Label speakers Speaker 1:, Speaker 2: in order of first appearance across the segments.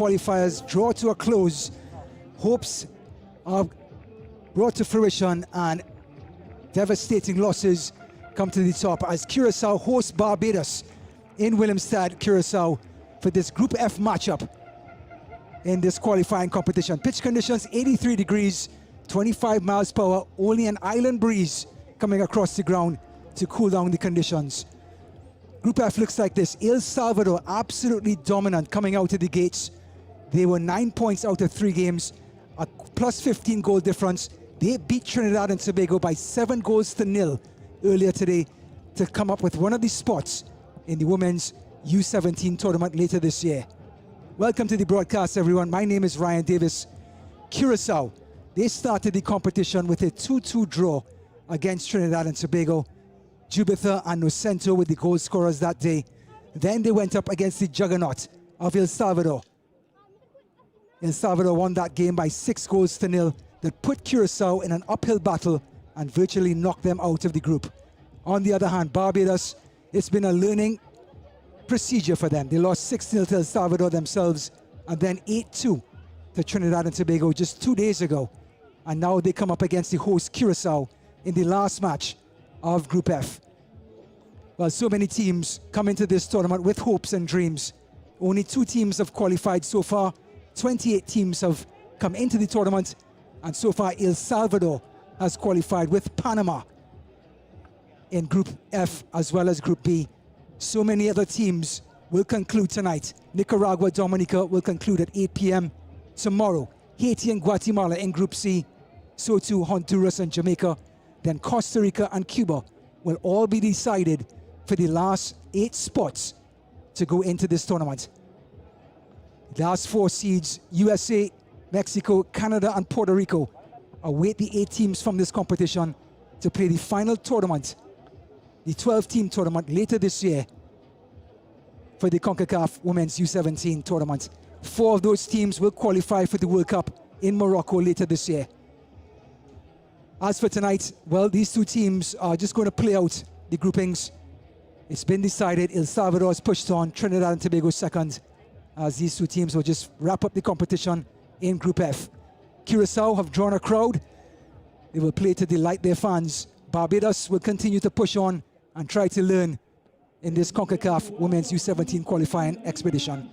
Speaker 1: Qualifiers draw to a close. Hopes are brought to fruition and devastating losses come to the top as Curaçao hosts Barbados in Willemstad, Curaçao for this Group F matchup in this qualifying competition. Pitch conditions 83 degrees, 25 miles per hour, only an island breeze coming across the ground to cool down the conditions. Group F looks like this. El Salvador absolutely dominant coming out of the gates. They were 9 points out of 3 games, a plus 15 goal difference. They beat Trinidad and Tobago by 7 goals to 0 earlier today to come up with one of the spots in the women's U17 tournament later this year. Welcome to the broadcast, everyone. My name is Ryan Davis. Curaçao, they started the competition with a 2-2 draw against Trinidad and Tobago. Jubitha and Nocento with the goal scorers that day. Then they went up against the juggernaut of El Salvador. El Salvador won that game by 6 goals to 0 that put Curaçao in an uphill battle and virtually knocked them out of the group. On the other hand, Barbados, it's been a learning procedure for them. They lost 6-0 to El Salvador themselves and then 8-2 to Trinidad and Tobago just 2 days ago. And now they come up against the host Curaçao in the last match of Group F. Well, so many teams come into this tournament with hopes and dreams. Only 2 teams have qualified so far. 28 teams have come into the tournament, and so far El Salvador has qualified with Panama in Group F as well as Group B. So many other teams will conclude tonight. Nicaragua, Dominica will conclude at 8 p.m. tomorrow. Haiti and Guatemala in Group C, so too Honduras and Jamaica. Then Costa Rica and Cuba will all be decided for the last 8 spots to go into this tournament. The last 4 seeds, USA, Mexico, Canada, and Puerto Rico, await the 8 teams from this competition to play the final tournament, the 12-team tournament later this year for the Concacaf Women's U17 tournament. 4 of those teams will qualify for the World Cup in Morocco later this year. As for tonight, well, these 2 teams are just going to play out the groupings. It's been decided El Salvador has pushed on, Trinidad and Tobago second, as these 2 teams will just wrap up the competition in Group F. Curaçao have drawn a crowd. They will play to delight their fans. Barbados will continue to push on and try to learn in this CONCACAF Women's U17 qualifying expedition.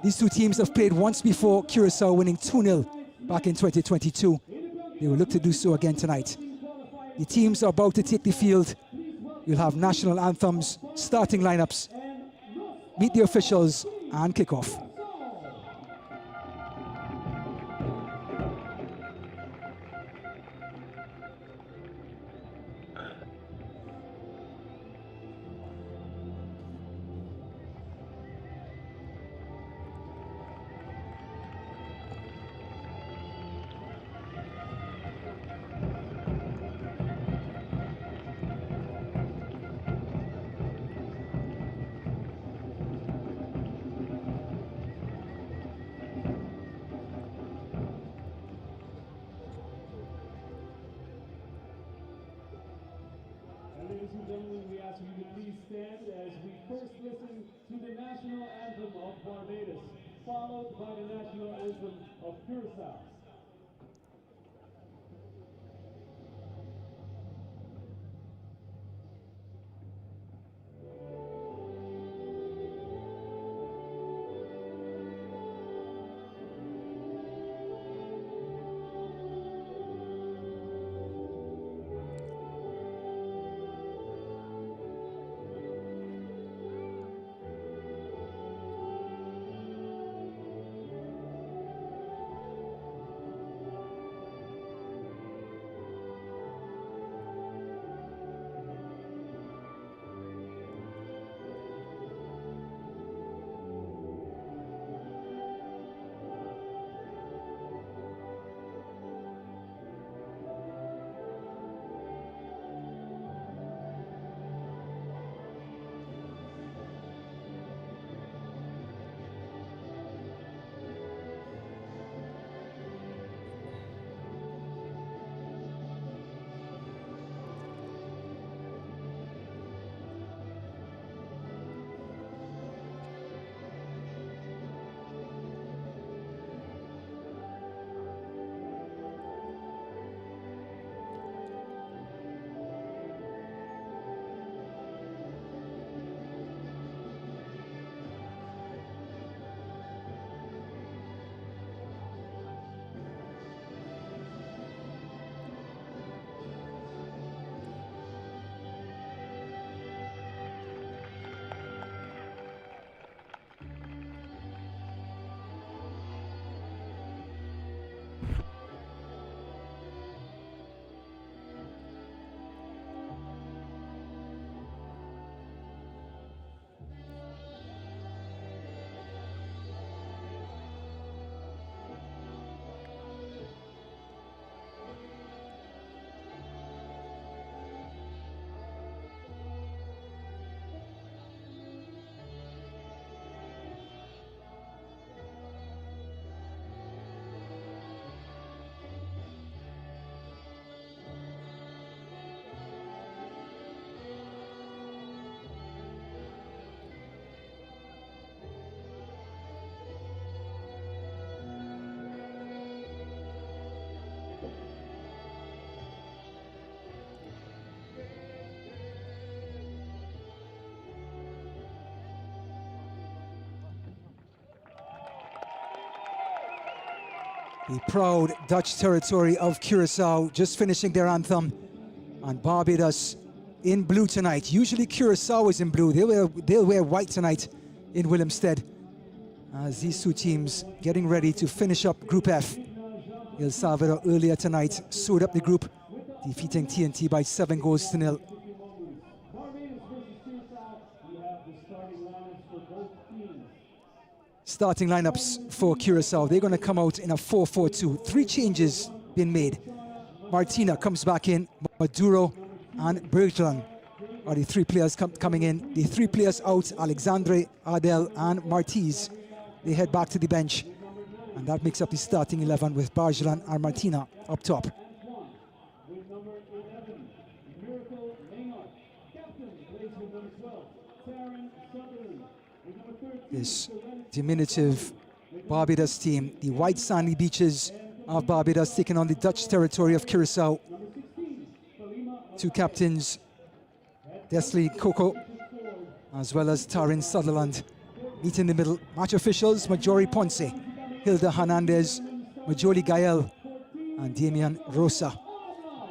Speaker 1: These 2 teams have played once before, Curaçao winning 2-0 back in 2022. They will look to do so again tonight. The teams are about to take the field. You'll have national anthems, starting lineups, meet the officials, and kick off.
Speaker 2: Ladies and gentlemen, we ask you to please stand as we first listen to the national anthem of Barbados, followed by the national anthem of Curaçao.
Speaker 1: The proud Dutch territory of Curaçao just finishing their anthem. And Barbados in blue tonight. Usually Curaçao is in blue. They'll wear white tonight in Willemstad. As these two teams getting ready to finish up Group F. El Salvador earlier tonight sewed up the group, defeating TNT by 7-0. Starting lineups for Curaçao, they're going to come out in a 4-4-2. 3 changes been made. Martina comes back in, Maduro and Bertrand are the 3 players coming in. The 3 players out, Alexandre, Adel and Martiz, they head back to the bench. And that makes up the starting 11 with Bargelan and Martina up top. This diminutive Barbados team, the white sandy beaches of Barbados taking on the Dutch territory of Curaçao. 2 captains, Desley Coco, as well as Tarin Sutherland. Meet in the middle. Match officials, Majori Ponce, Hilda Hernandez, Majoli Gael, and Damian Rosa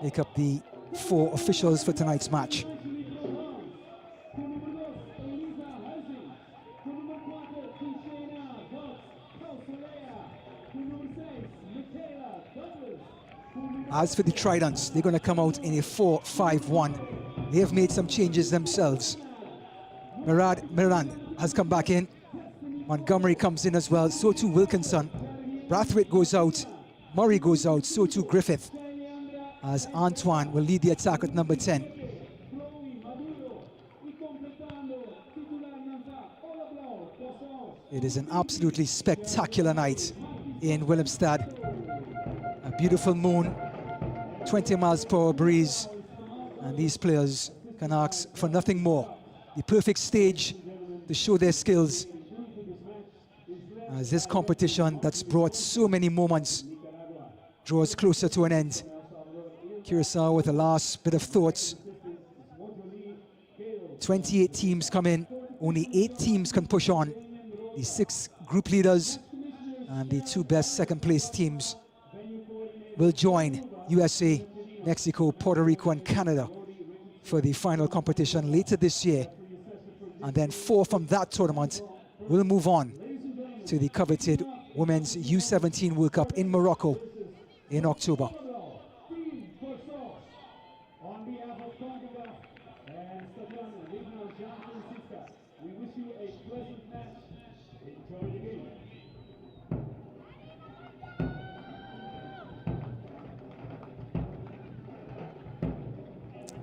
Speaker 1: make up the 4 officials for tonight's match. As for the Tridents, they're going to come out in a 4-5-1. They have made some changes themselves. Murad Miran has come back in. Montgomery comes in as well, so too Wilkinson. Brathwaite goes out, Murray goes out, so too Griffith. As Antoine will lead the attack at number 10. It is an absolutely spectacular night in Willemstad. A beautiful moon, 20 miles per hour breeze, and these players can ask for nothing more. The perfect stage to show their skills. As this competition that's brought so many moments draws closer to an end. Curaçao with the last bit of thoughts. 28 teams come in, only 8 teams can push on. The 6 group leaders and the 2 best second place teams will join USA, Mexico, Puerto Rico and Canada for the final competition later this year. And then 4 from that tournament will move on to the coveted Women's U17 World Cup in Morocco in October.
Speaker 2: On behalf of Concacaf and Stefan Lignan Jean Francisca, we wish you a pleasant match. Enjoy the game.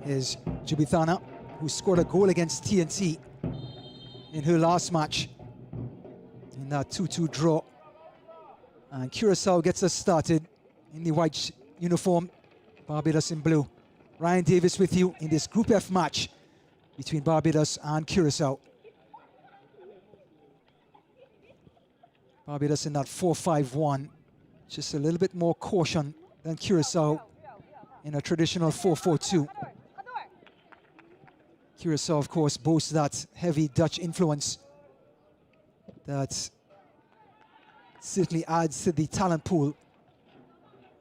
Speaker 1: Is Jubithana, who scored a goal against TNT in her last match in that 2-2 draw. And Curaçao gets us started in the white uniform, Barbados in blue. Ryan Davis with you in this Group F match between Barbados and Curaçao. Barbados in that 4-5-1, just a little bit more caution than Curaçao in a traditional 4-4-2. Curaçao, of course, boasts that heavy Dutch influence that certainly adds to the talent pool,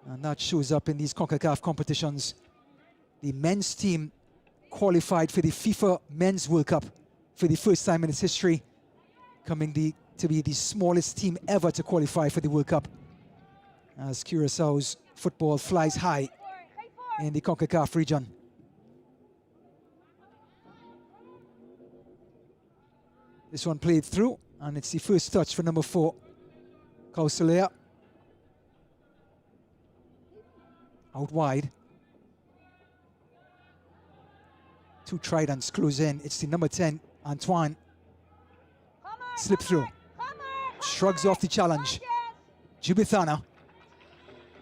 Speaker 1: and that shows up in these CONCACAF competitions. The men's team qualified for the FIFA Men's World Cup for the first time in its history, coming to be the smallest team ever to qualify for the World Cup, as Curaçao's football flies high in the CONCACAF region. This one played through, and it's the first touch for number 4, Kausalea. Out wide. 2 Tridents close in. It's the number 10, Antoine. Slip through. Shrugs off the challenge. Jubithana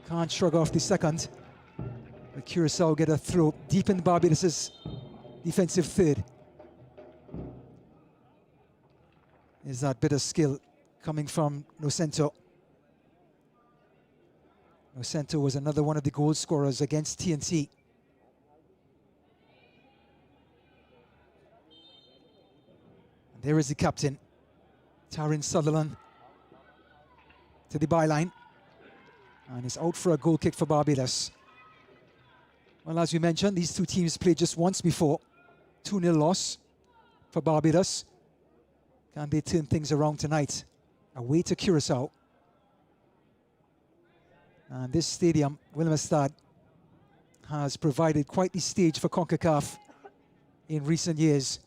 Speaker 1: can't shrug off the second. But Curaçao get a throw deep in Barbados' defensive third. Is that bit of skill coming from Nocento. Nocento was another one of the goal scorers against TNT. And there is the captain, Tarin Sutherland, to the byline. And it's out for a goal kick for Barbados. Well, as we mentioned, these two teams played just once before. 2-0 loss for Barbados. Can they turn things around tonight? Away to Curaçao. And this stadium, Willemstad, has provided quite the stage for Concacaf in recent years.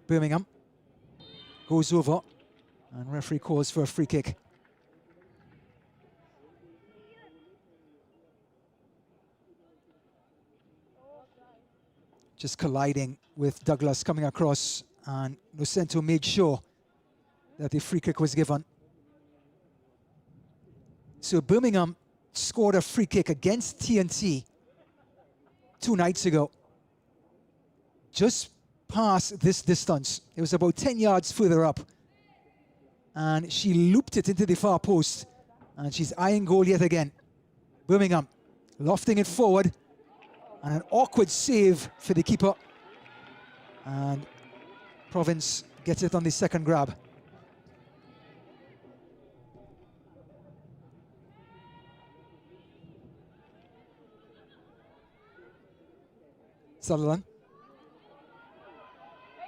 Speaker 1: Birmingham goes over, and referee calls for a free kick. Just colliding with Douglas coming across, and Nocento made sure that the free kick was given. So Birmingham scored a free kick against TNT 2 nights ago, just past this distance. It was about 10 yards further up, and she looped it into the far post, and she's eyeing goal yet again. Birmingham lofting it forward, and an awkward save for the keeper, and Province gets it on the second grab. Sutherland.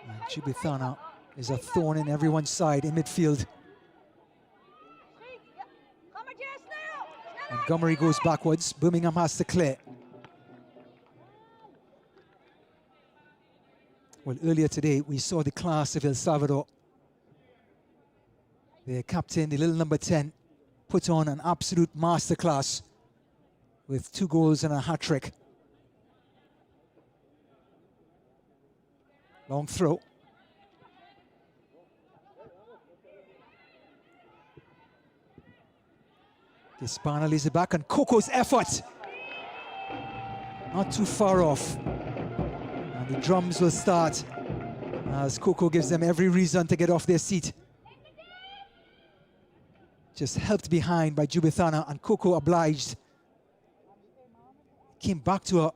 Speaker 1: And Chibithana is a thorn in everyone's side in midfield. Montgomery goes backwards. Birmingham has to clear. Well, earlier today, we saw the class of El Salvador. Their captain, the little number 10, put on an absolute masterclass with 2 goals and a hat-trick. Long throw. Gispana leaves it back, and Coco's effort. Not too far off. And the drums will start as Coco gives them every reason to get off their seat. Just helped behind by Jubithana, and Coco obliged. Came back to her,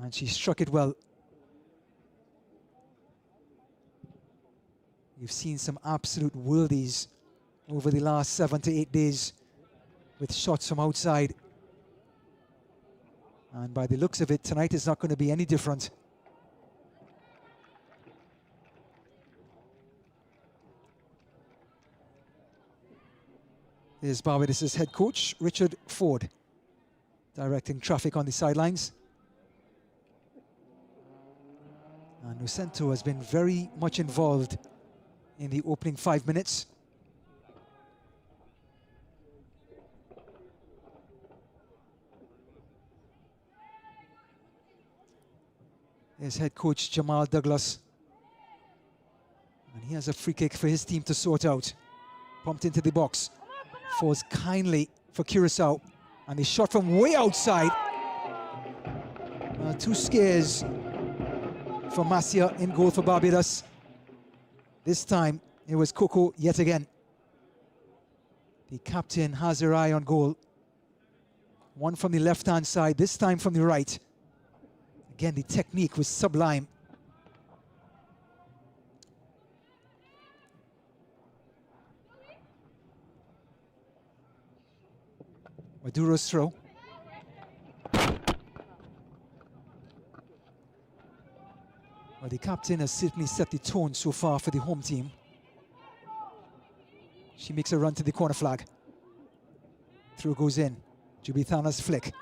Speaker 1: and she struck it well. You've seen some absolute worldies over the last 7 to 8 days with shots from outside. And by the looks of it, tonight is not going to be any different. Here's Barbados' head coach, Richard Ford, directing traffic on the sidelines. And Nocento has been very much involved in the opening 5 minutes. There's head coach Jamal Douglas. And he has a free kick for his team to sort out. Pumped into the box. Falls kindly for Curaçao. And the shot from way outside. 2 scares for Masia in goal for Barbados. This time, it was Coco yet again. The captain has her eye on goal. One from the left-hand side, this time from the right. Again, the technique was sublime. Maduro's throw. Well, the captain has certainly set the tone so far for the home team. She makes a run to the corner flag. Throw goes in. Jubithana's flick.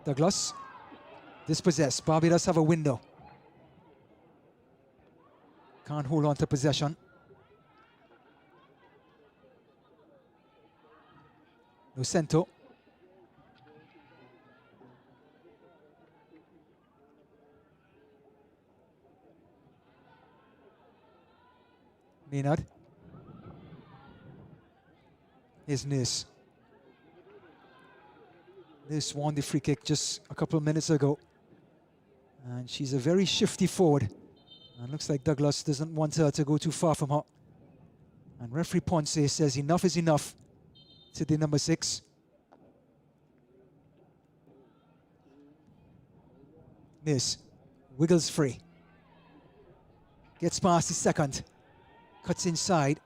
Speaker 1: Douglas, dispossessed. Barbados have a window. Can't hold on to possession. Nocento. Maynard. Here's Nurse. Nurse won the free kick just a couple of minutes ago. And she's a very shifty forward. And looks like Douglas doesn't want her to go too far from her. And referee Ponce says enough is enough to the number 6. Nurse wiggles free. Gets past the second. Cuts inside,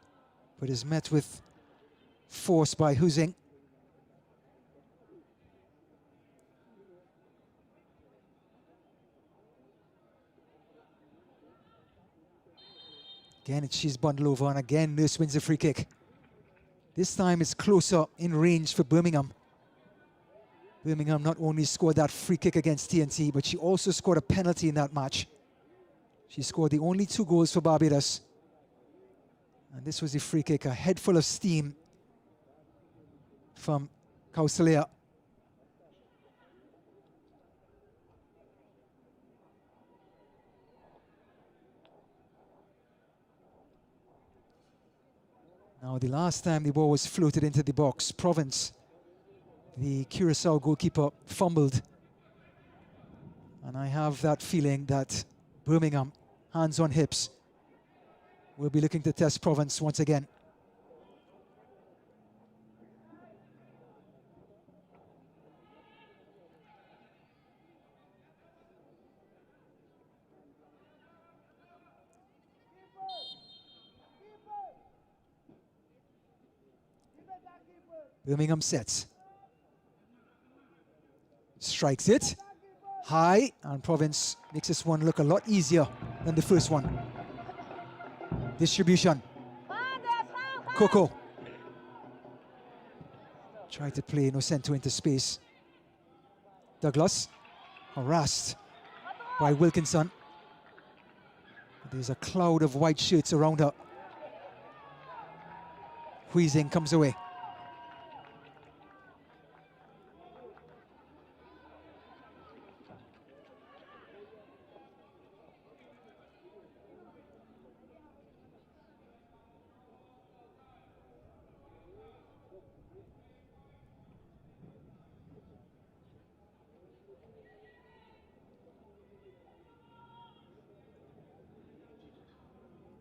Speaker 1: but is met with force by Husing. Again, she's bundled over, and again, Nurse wins a free kick. This time it's closer in range for Birmingham. Birmingham not only scored that free kick against TNT, but she also scored a penalty in that match. She scored the only 2 goals for Barbados. And this was the free kick, a head full of steam from Kausalea. Now, the last time the ball was floated into the box, Province, the Curaçao goalkeeper, fumbled. And I have that feeling that Birmingham, hands on hips, will be looking to test Province once again. Birmingham sets. Strikes it high, and Province makes this one look a lot easier than the first one. Distribution. Coco. Tried to play Nocento into space. Douglas harassed by Wilkinson. There's a cloud of white shirts around her. Huizing comes away.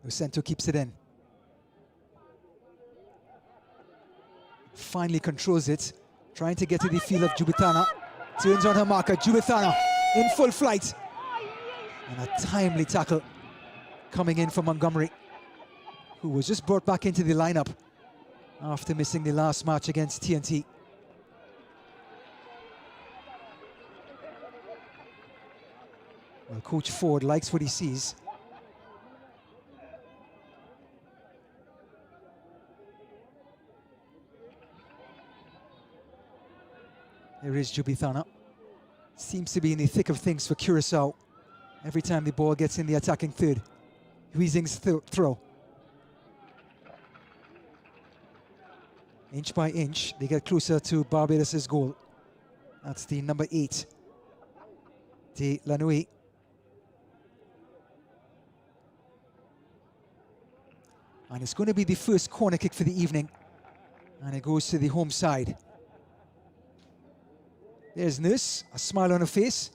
Speaker 1: Nocento keeps it in. Finally controls it, trying to get to the field of Jubitana. Turns on her marker, Jubitana in full flight. And a timely tackle coming in from Montgomery, who was just brought back into the lineup after missing the last match against TNT. Well, Coach Ford likes what he sees. There is Jubithana. Seems to be in the thick of things for Curaçao. Every time the ball gets in the attacking third. Huizing's throw. Inch by inch, they get closer to Barbados' goal. That's the number 8, De Lanui. And it's going to be the first corner kick for the evening. And it goes to the home side. There's Nurse, a smile on her face.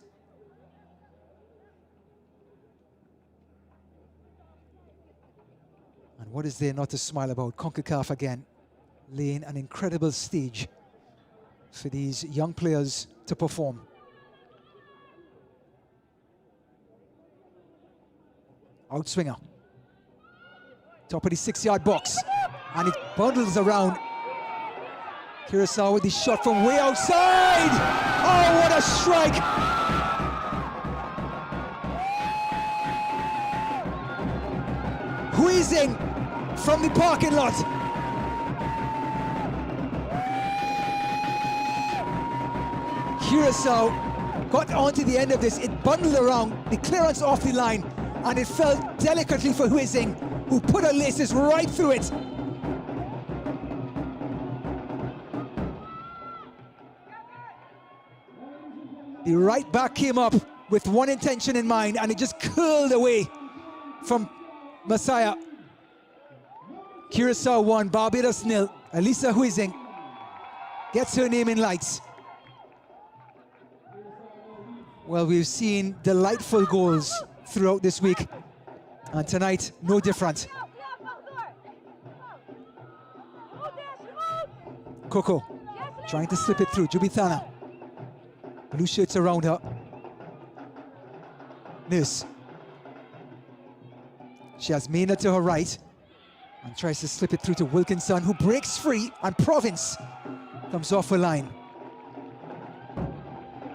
Speaker 1: And what is there not to smile about? Concacaf again, laying an incredible stage for these young players to perform. Outswinger. Top of the 6-yard box. And it bundles around. Curaçao with the shot from way outside. Oh, what a strike! Huizing from the parking lot. Curaçao got onto the end of this. It bundled around, the clearance off the line, and it fell delicately for Huizing, who put her laces right through it. The right back came up with one intention in mind, and it just curled away from Messiah. Curaçao 1, Barbados 0. Elisa Huizing gets her name in lights. Well, we've seen delightful goals throughout this week, and tonight, no different. Coco trying to slip it through. Jubithana. Blue shirts around her. Nurse. She has Maynard to her right and tries to slip it through to Wilkinson, who breaks free, and Province comes off her line.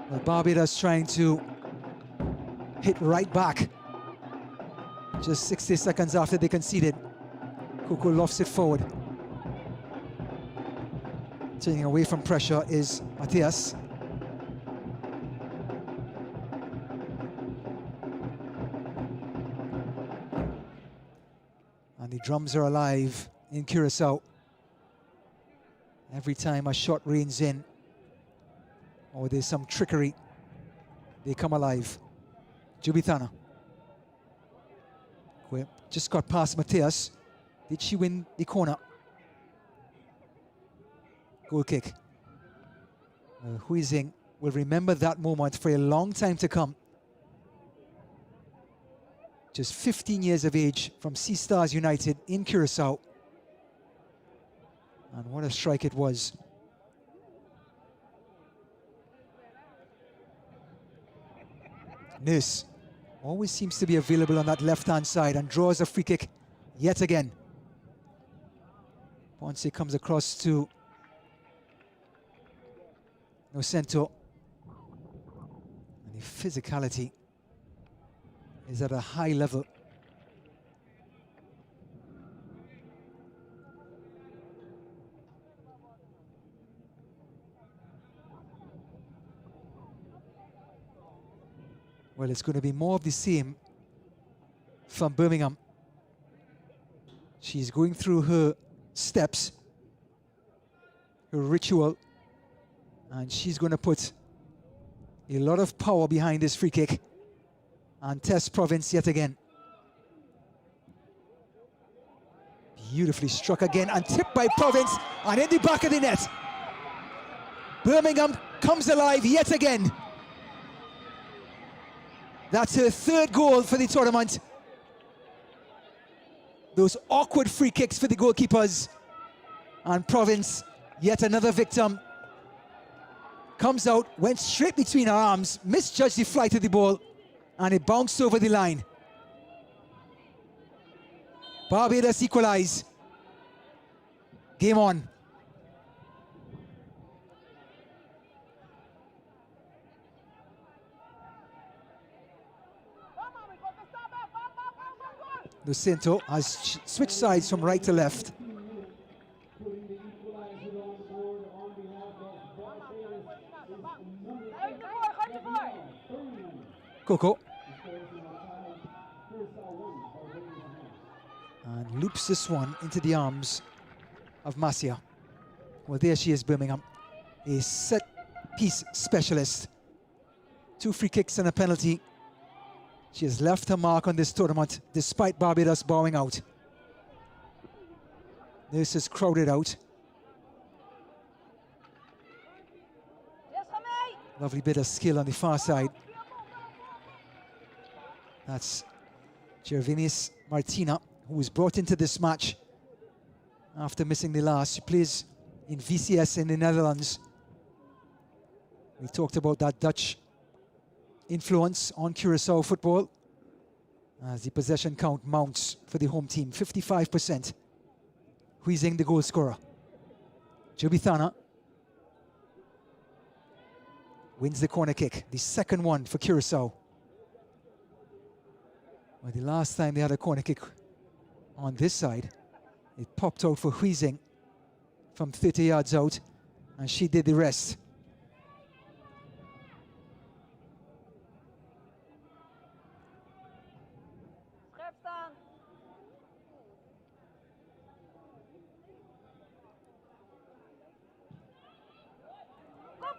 Speaker 1: Well, Barbados trying to hit right back. Just 60 seconds after they conceded, Coco lofts it forward. Turning away from pressure is Matthias. And the drums are alive in Curaçao. Every time a shot rains in, or there's some trickery, they come alive. Jubithana. Just got past Matthias. Did she win the corner? Goal kick. Huizing will remember that moment for a long time to come. Just 15 years of age from Sea Stars United in Curaçao. And what a strike it was. Nurse always seems to be available on that left-hand side and draws a free kick yet again. Ponce comes across to Nocento. And the physicality is at a high level. Well, it's going to be more of the same from Birmingham. She's going through her steps, her ritual, and she's going to put a lot of power behind this free kick and test Province yet again. Beautifully struck again and tipped by Province, and in the back of the net. Birmingham comes alive yet again. That's her third goal for the tournament. Those awkward free kicks for the goalkeepers. And Province, yet another victim. Comes out, went straight between her arms, misjudged the flight of the ball, and it bounced over the line. Barbados equalize. Game on. Lucento has switched sides from right to left. Coco. And loops this one into the arms of Masia. Well, there she is, Birmingham. A set-piece specialist. 2 free kicks and a penalty. She has left her mark on this tournament despite Barbados bowing out. This is crowded out. Lovely bit of skill on the far side. That's Gervinis Martina, who was brought into this match after missing the last. She plays in VCS in the Netherlands. We talked about that Dutch influence on Curaçao football as the possession count mounts for the home team, 55%. Huizing the goal scorer. Jubithana wins the corner kick, the second one for Curaçao. Well, the last time they had a corner kick on this side, it popped out for Huizing from 30 yards out, and she did the rest.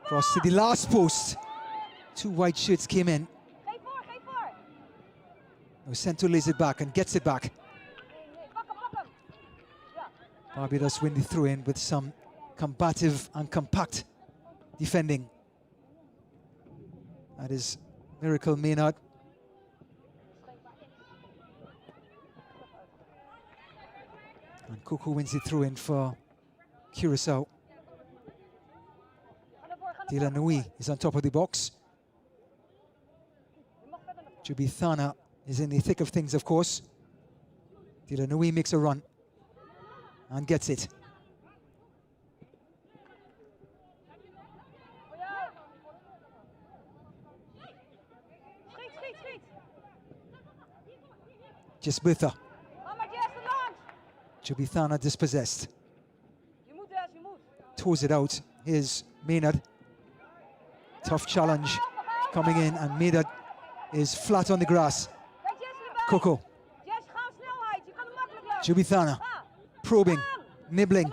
Speaker 1: Cross to the last post. 2 white shirts came in. Nocento lays it back and gets it back. Barbados win the throw-in with some combative and compact defending. That is Miracle Maynard. And Coco wins the throw-in for Curaçao. Delanui is on top of the box. Jubithana is in the thick of things, of course. Dilanui makes a run and gets it. Jesbitha. Jubithana dispossessed. Toes it out. Here's Maynard. Tough challenge coming in, and Maynard is flat on the grass. Coco. Jubithana probing, nibbling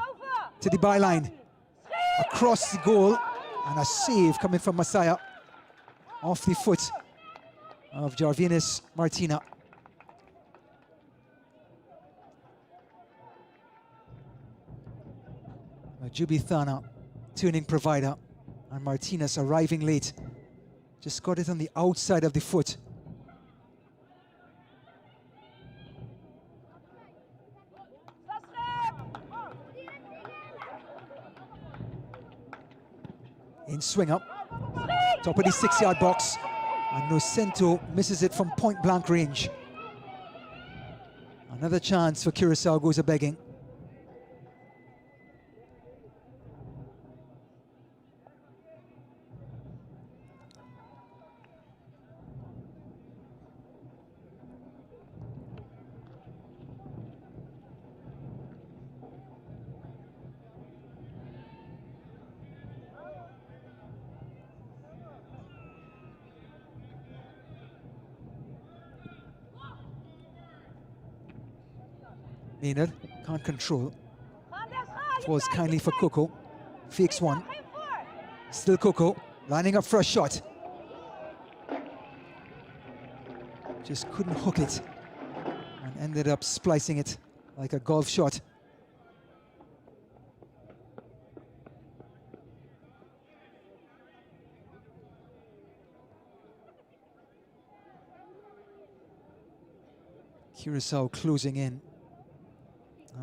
Speaker 1: to the byline. Across the goal, and a save coming from Masaya off the foot of Jarvinus Martina. Jubithana turning provider, and Martinez arriving late. Just got it on the outside of the foot. In swing up, top of the 6-yard box, and Nocento misses it from point blank range. Another chance for Curaçao goes a-begging. Maynard can't control. Falls kindly for Coco. Fakes one. Still Coco, lining up for a shot. Just couldn't hook it, and ended up splicing it like a golf shot. Curaçao closing in,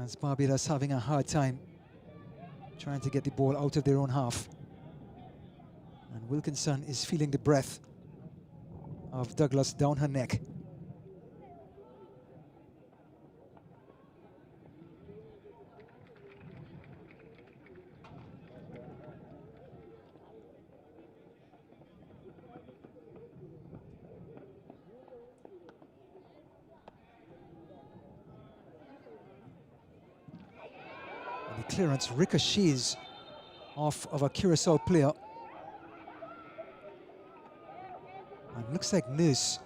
Speaker 1: as Barbados having a hard time trying to get the ball out of their own half. And Wilkinson is feeling the breath of Douglas down her neck. Clearance ricochets off of a Curaçao player. And looks like Nurse.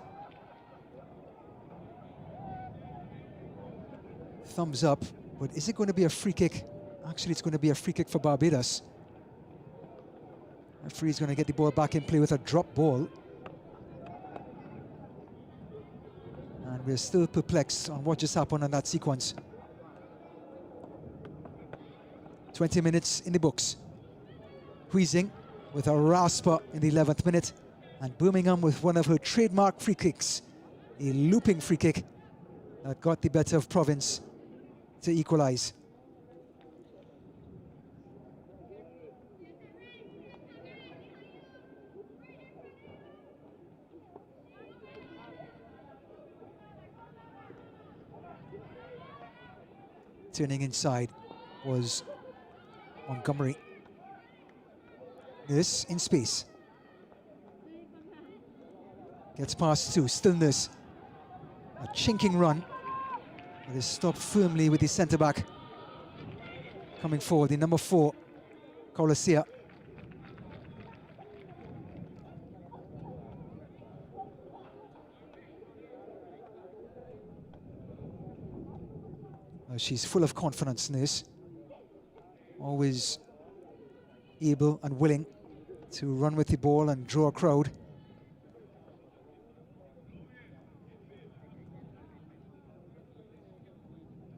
Speaker 1: Thumbs up, but is it going to be a free kick? Actually, it's going to be a free kick for Barbados. Referee is going to get the ball back in play with a drop ball. And we're still perplexed on what just happened in that sequence. 20 minutes in the books. Huizing with a rasper in the 11th minute, and Birmingham with one of her trademark free kicks, a looping free kick that got the better of Province to equalize. Turning inside was Montgomery. Nurse in space. Gets past two, still Nurse. A chinking run. It is stopped firmly with the centre-back. Coming forward, the number 4, Colasia. She's full of confidence, Nurse. Always able and willing to run with the ball and draw a crowd.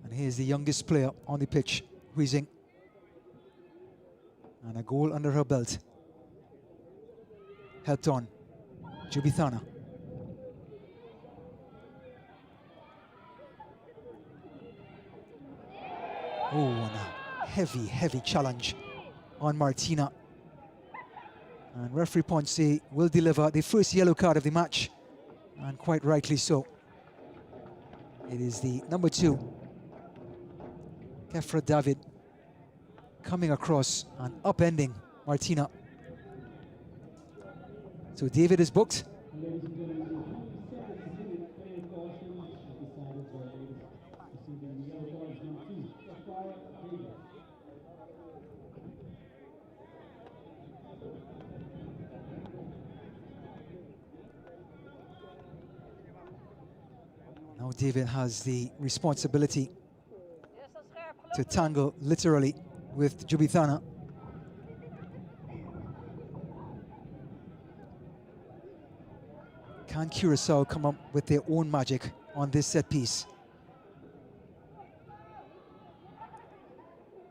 Speaker 1: And here's the youngest player on the pitch, Huizing. And a goal under her belt. Helped on, Jubithana. Oh, and a heavy, heavy challenge on Martina. And referee Ponce will deliver the first yellow card of the match and quite rightly so. It is the number 2, Kefra David, coming across and upending Martina. So David is booked. Now David has the responsibility to tangle literally with Jubithana. Can Curaçao come up with their own magic on this set piece?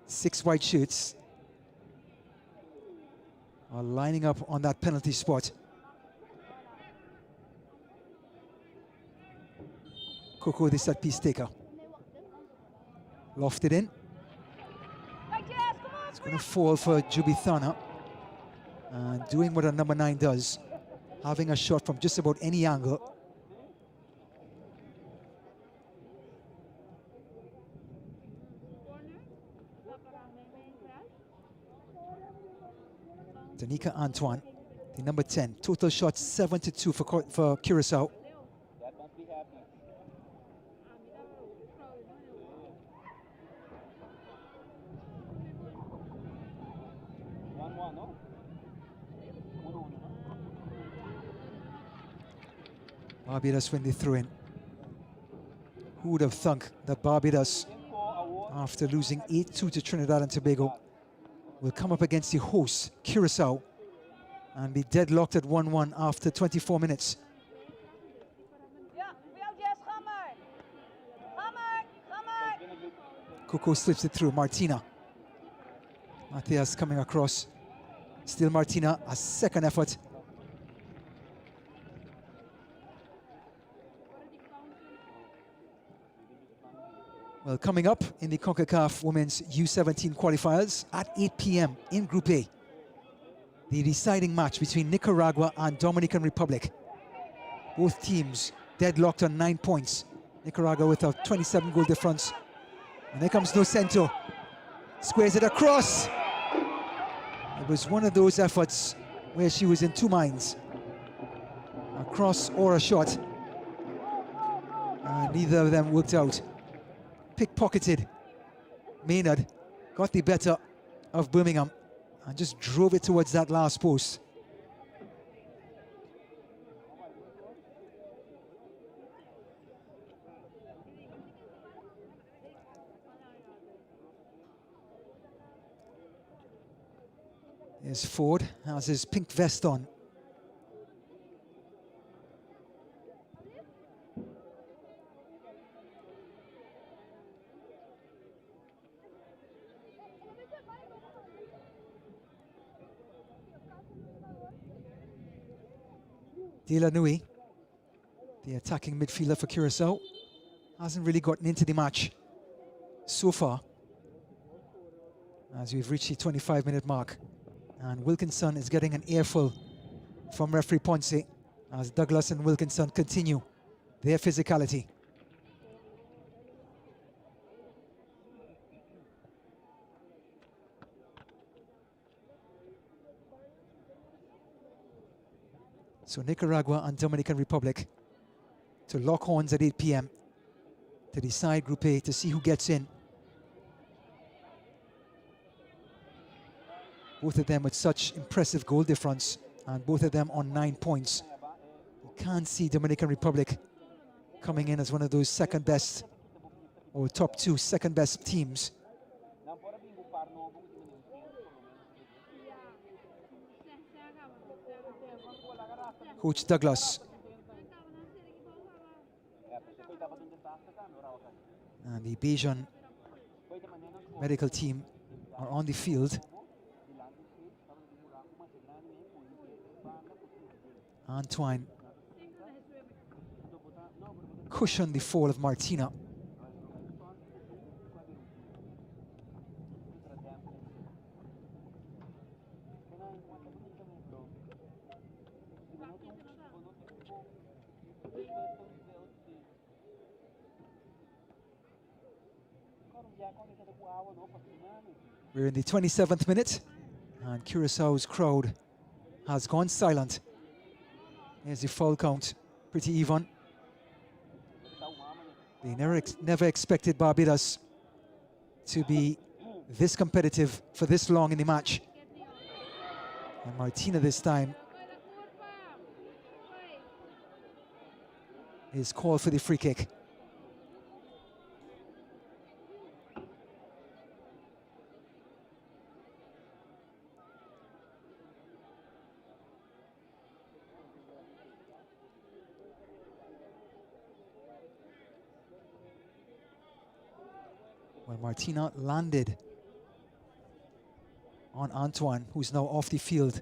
Speaker 1: 6 white shirts are lining up on that penalty spot. Coco, the set piece taker. Lofted in. It's going to fall for Jubithana. And doing what a number 9 does, having a shot from just about any angle. Danica Antoine, the number 10. Total shots 7-2 for Curaçao. Barbados when they throw in. Who would have thunk that Barbados, after losing 8-2 to Trinidad and Tobago, will come up against the host, Curaçao, and be deadlocked at 1-1 after 24 minutes. Coco slips it through. Martina. Matias coming across. Still Martina, a second effort. Well, coming up in the Concacaf Women's U17 qualifiers at 8 p.m. in Group A, the deciding match between Nicaragua and Dominican Republic. Both teams deadlocked on 9 points. Nicaragua with a 27-goal difference. And there comes Nocento. Squares it across. It was one of those efforts where she was in two minds. A cross or a shot. And neither of them worked out. Pickpocketed. Maynard got the better of Birmingham and just drove it towards that last post. Here's Ford, has his pink vest on. Delanui, the attacking midfielder for Curaçao, hasn't really gotten into the match so far, as we've reached the 25-minute mark. And Wilkinson is getting an earful from referee Ponce as Douglas and Wilkinson continue their physicality. So Nicaragua and Dominican Republic to lock horns at 8 p.m. to decide Group A to see who gets in. Both of them with such impressive goal difference, and both of them on 9 points. You can't see Dominican Republic coming in as one of those second best, or top 2 second best teams. Coach Douglas. And the Bajan medical team are on the field. Antoine cushioned the fall of Martina. We're in the 27th minute, and Curaçao's crowd has gone silent. There's the foul count, pretty even. They never expected Barbados to be this competitive for this long in the match. And Martina this time is called for the free kick. Well, Martina landed on Antoine, who's now off the field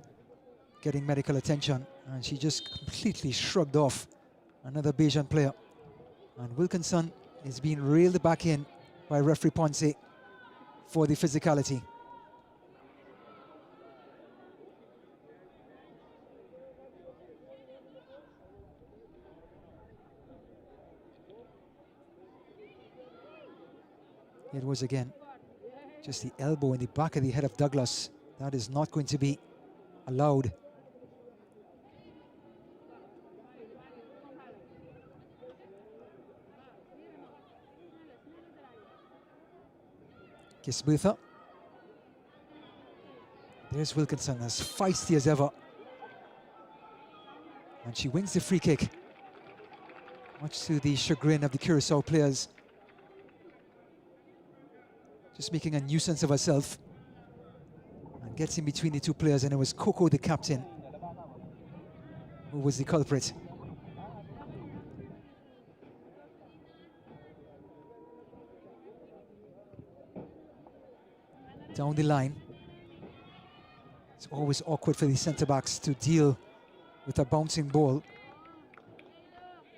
Speaker 1: getting medical attention, and she just completely shrugged off another Bajan player. And Wilkinson is being reeled back in by referee Ponce for the physicality. It was again just the elbow in the back of the head of Douglas. That is not going to be allowed. Gisbertha. There's Wilkinson, as feisty as ever. And she wins the free kick, much to the chagrin of the Curaçao players. Just making a nuisance of herself. And gets in between the two players, and it was Coco, the captain, who was the culprit. Down the line. It's always awkward for the centre-backs to deal with a bouncing ball.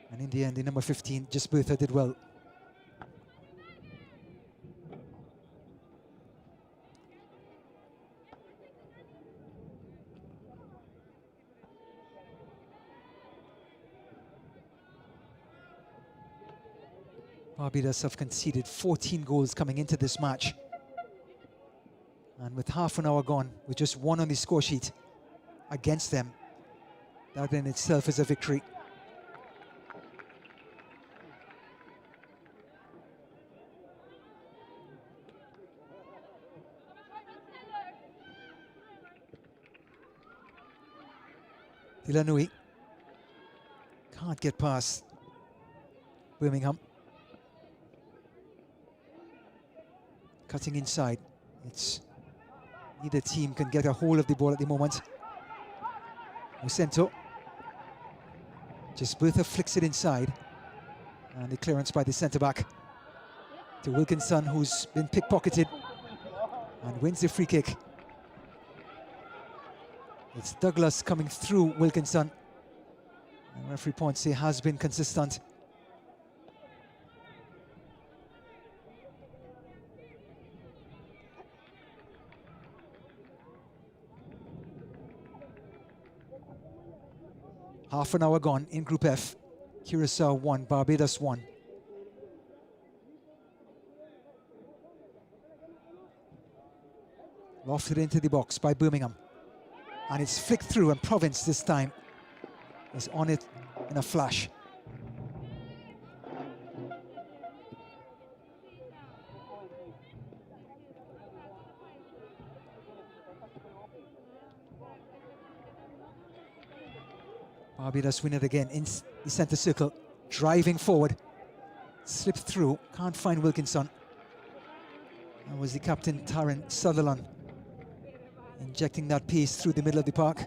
Speaker 1: And in the end, the number 15, Gisbertha, did well. Barbados have conceded 14 goals coming into this match. And with half an hour gone, with just one on the score sheet against them, that in itself is a victory. Dilanui can't get past Birmingham. Cutting inside. Neither team can get a hold of the ball at the moment. Lucento. Gisbertha flicks it inside. And the clearance by the centre-back to Wilkinson, who's been pickpocketed and wins the free kick. It's Douglas coming through Wilkinson. And referee Ponce has been consistent. Half an hour gone in Group F. Curaçao 1, Barbados 1. Lofted into the box by Birmingham. And it's flicked through, and Province this time is on it in a flash. Barbados win it again in the centre circle, driving forward, slipped through, can't find Wilkinson. That was the captain, Taryn Sutherland, injecting that pace through the middle of the park.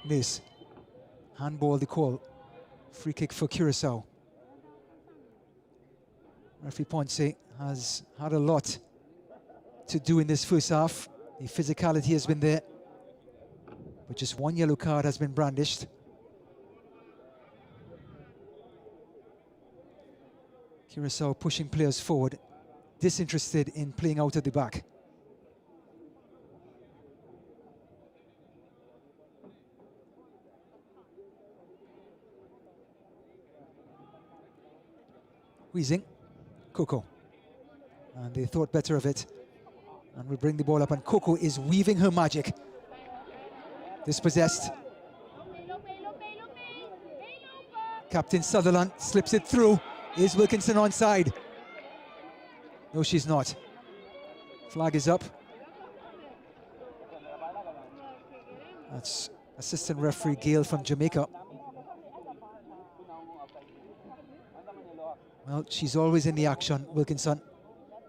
Speaker 1: Miss. Handball the call. Free kick for Curaçao. Referee Ponce has had a lot to do in this first half. The physicality has been there, but just one yellow card has been brandished. Curaçao pushing players forward, disinterested in playing out at the back. Wheezing, Coco. And they thought better of it. And we bring the ball up, and Coco is weaving her magic. Dispossessed. Captain Sutherland slips it through. Is Wilkinson onside? No, she's not. Flag is up. That's assistant referee Gail from Jamaica. Well, she's always in the action, Wilkinson.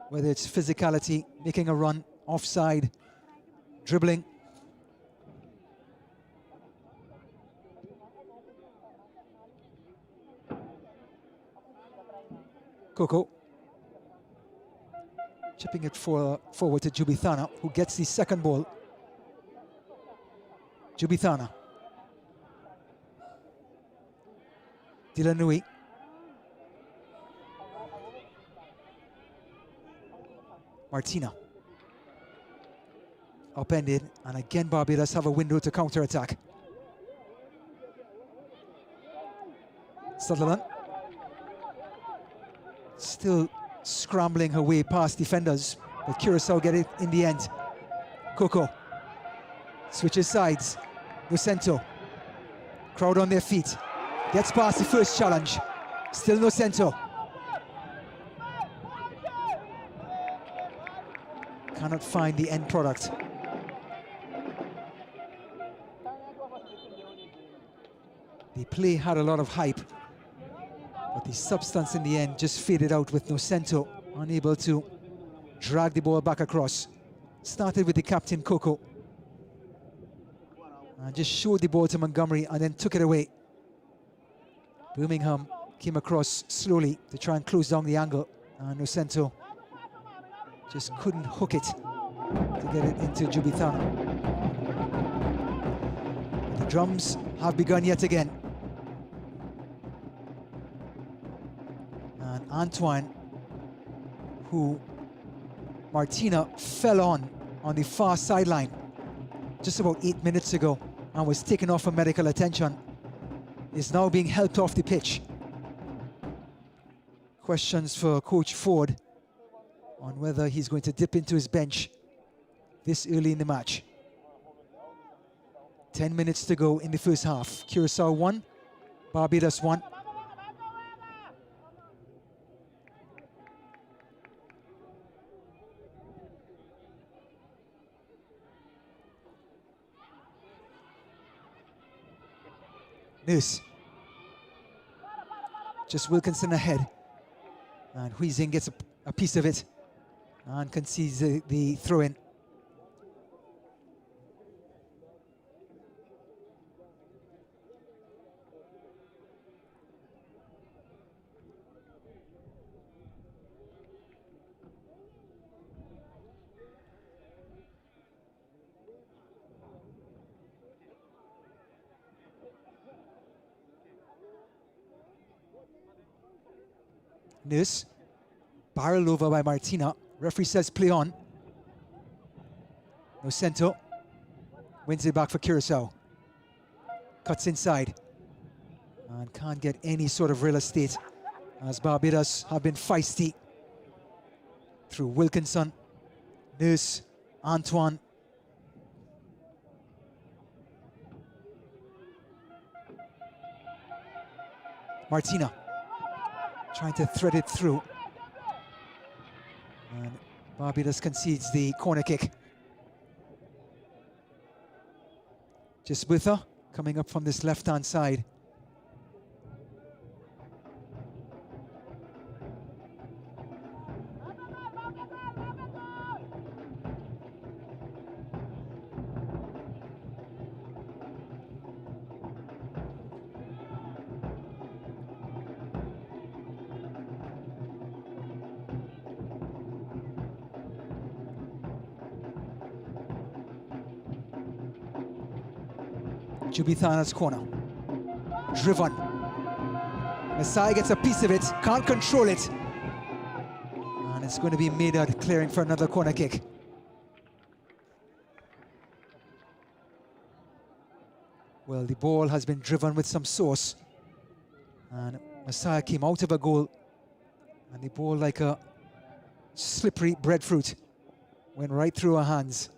Speaker 1: Whether it's physicality, making a run, offside, dribbling. Coco. Chipping it forward to Jubithana, who gets the second ball. Jubithana. Dilanui. Martina. Upended, and again Barbados have a window to counter-attack. Sutherland. Still scrambling her way past defenders, but Curaçao get it in the end. Coco. Switches sides. Nocento. Crowd on their feet. Gets past the first challenge. Still Nocento. Cannot find the end product. The play had a lot of hype, but the substance in the end just faded out with Nocento unable to drag the ball back across. Started with the captain, Coco, and just showed the ball to Montgomery and then took it away. Birmingham came across slowly to try and close down the angle, and Nocento just couldn't hook it to get it into Jubithana. The drums have begun yet again. And Antoine, who Martina fell on the far sideline just about 8 minutes ago and was taken off for medical attention, is now being helped off the pitch. Questions for Coach Ford on whether he's going to dip into his bench this early in the match. 10 minutes to go in the first half. Curaçao 1, Barbados 1. Nurse. Just Wilkinson ahead. And Huizing gets a piece of it and concedes the throw-in. Nurse, barreled over by Martina. Referee says play on. Nocento wins it back for Curaçao. Cuts inside and can't get any sort of real estate as Barbados have been feisty through Wilkinson, Nurse, Antoine. Martina trying to thread it through. And Barbados concedes the corner kick. Just with her, coming up from this left-hand side. Jubithana's corner. Driven. Masai gets a piece of it, can't control it. it's going to be Maynard clearing for another corner kick. Well, the ball has been driven with some sauce, and Messiah came out of a goal, and the ball, like a slippery breadfruit, went right through her hands.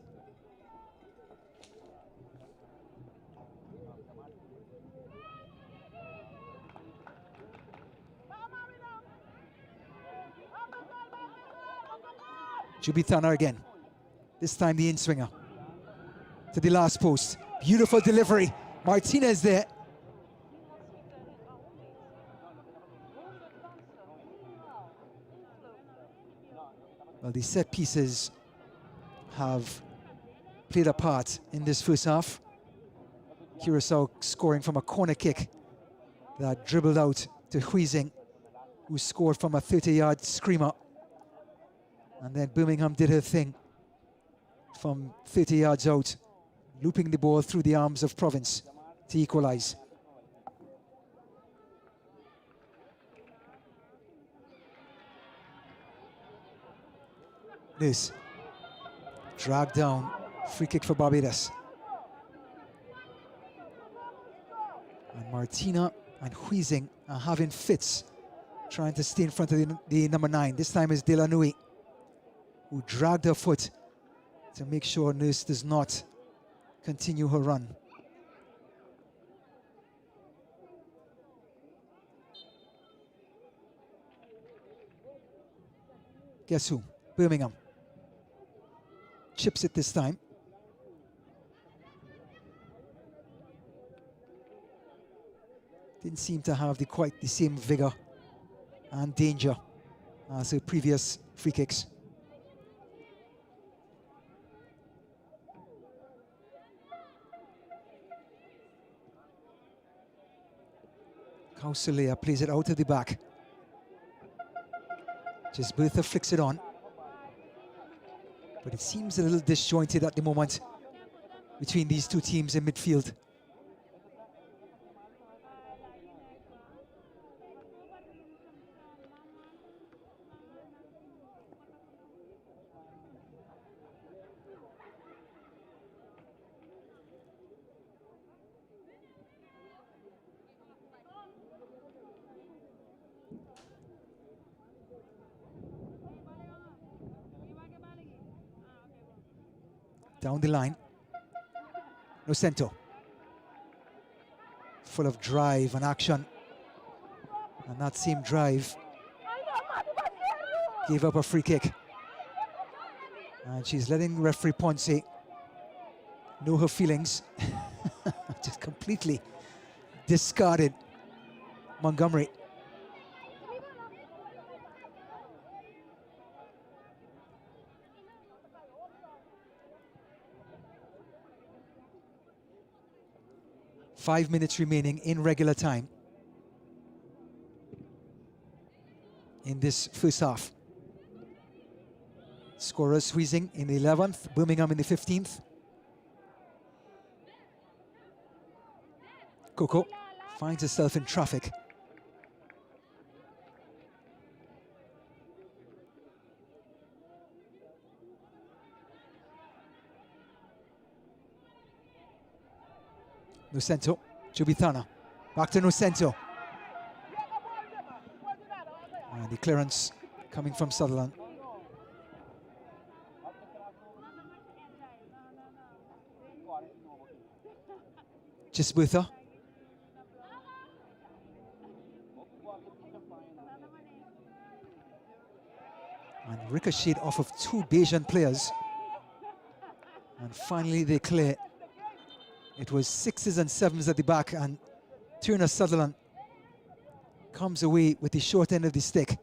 Speaker 1: Jubithana again, this time the in-swinger to the last post. Beautiful delivery, Martinez there. Well, the set pieces have played a part in this first half. Curaçao scoring from a corner kick that dribbled out to Huizing, who scored from a 30-yard screamer. And then Birmingham did her thing from 30 yards out, looping the ball through the arms of Province to equalize. This dragged down, free kick for Barbados. And Martina and Huizing are having fits, trying to stay in front of the number 9. This time is Delanui, who dragged her foot to make sure Nurse does not continue her run. Guess who? Birmingham. Chips it this time. Didn't seem to have quite the same vigor and danger as her previous free kicks. Kausalea plays it out of the back. Just Bertha flicks it on. But it seems a little disjointed at the moment between these two teams in midfield. Down the line, Nocento, full of drive and action, and that same drive gave up a free kick, and she's letting referee Ponce know her feelings. Just completely discarded Montgomery. Five minutes remaining in regular time in this first half. Scorers Huizing in the 11th, Birmingham in the 15th. Coco finds herself in traffic. Nocento, Jubithana, back to Nocento. And the clearance coming from Sutherland. Gisbertha. And ricocheted off of two Bayesian players. And finally they clear. It was 6s and 7s at the back, and Turner Sutherland comes away with the short end of the stick.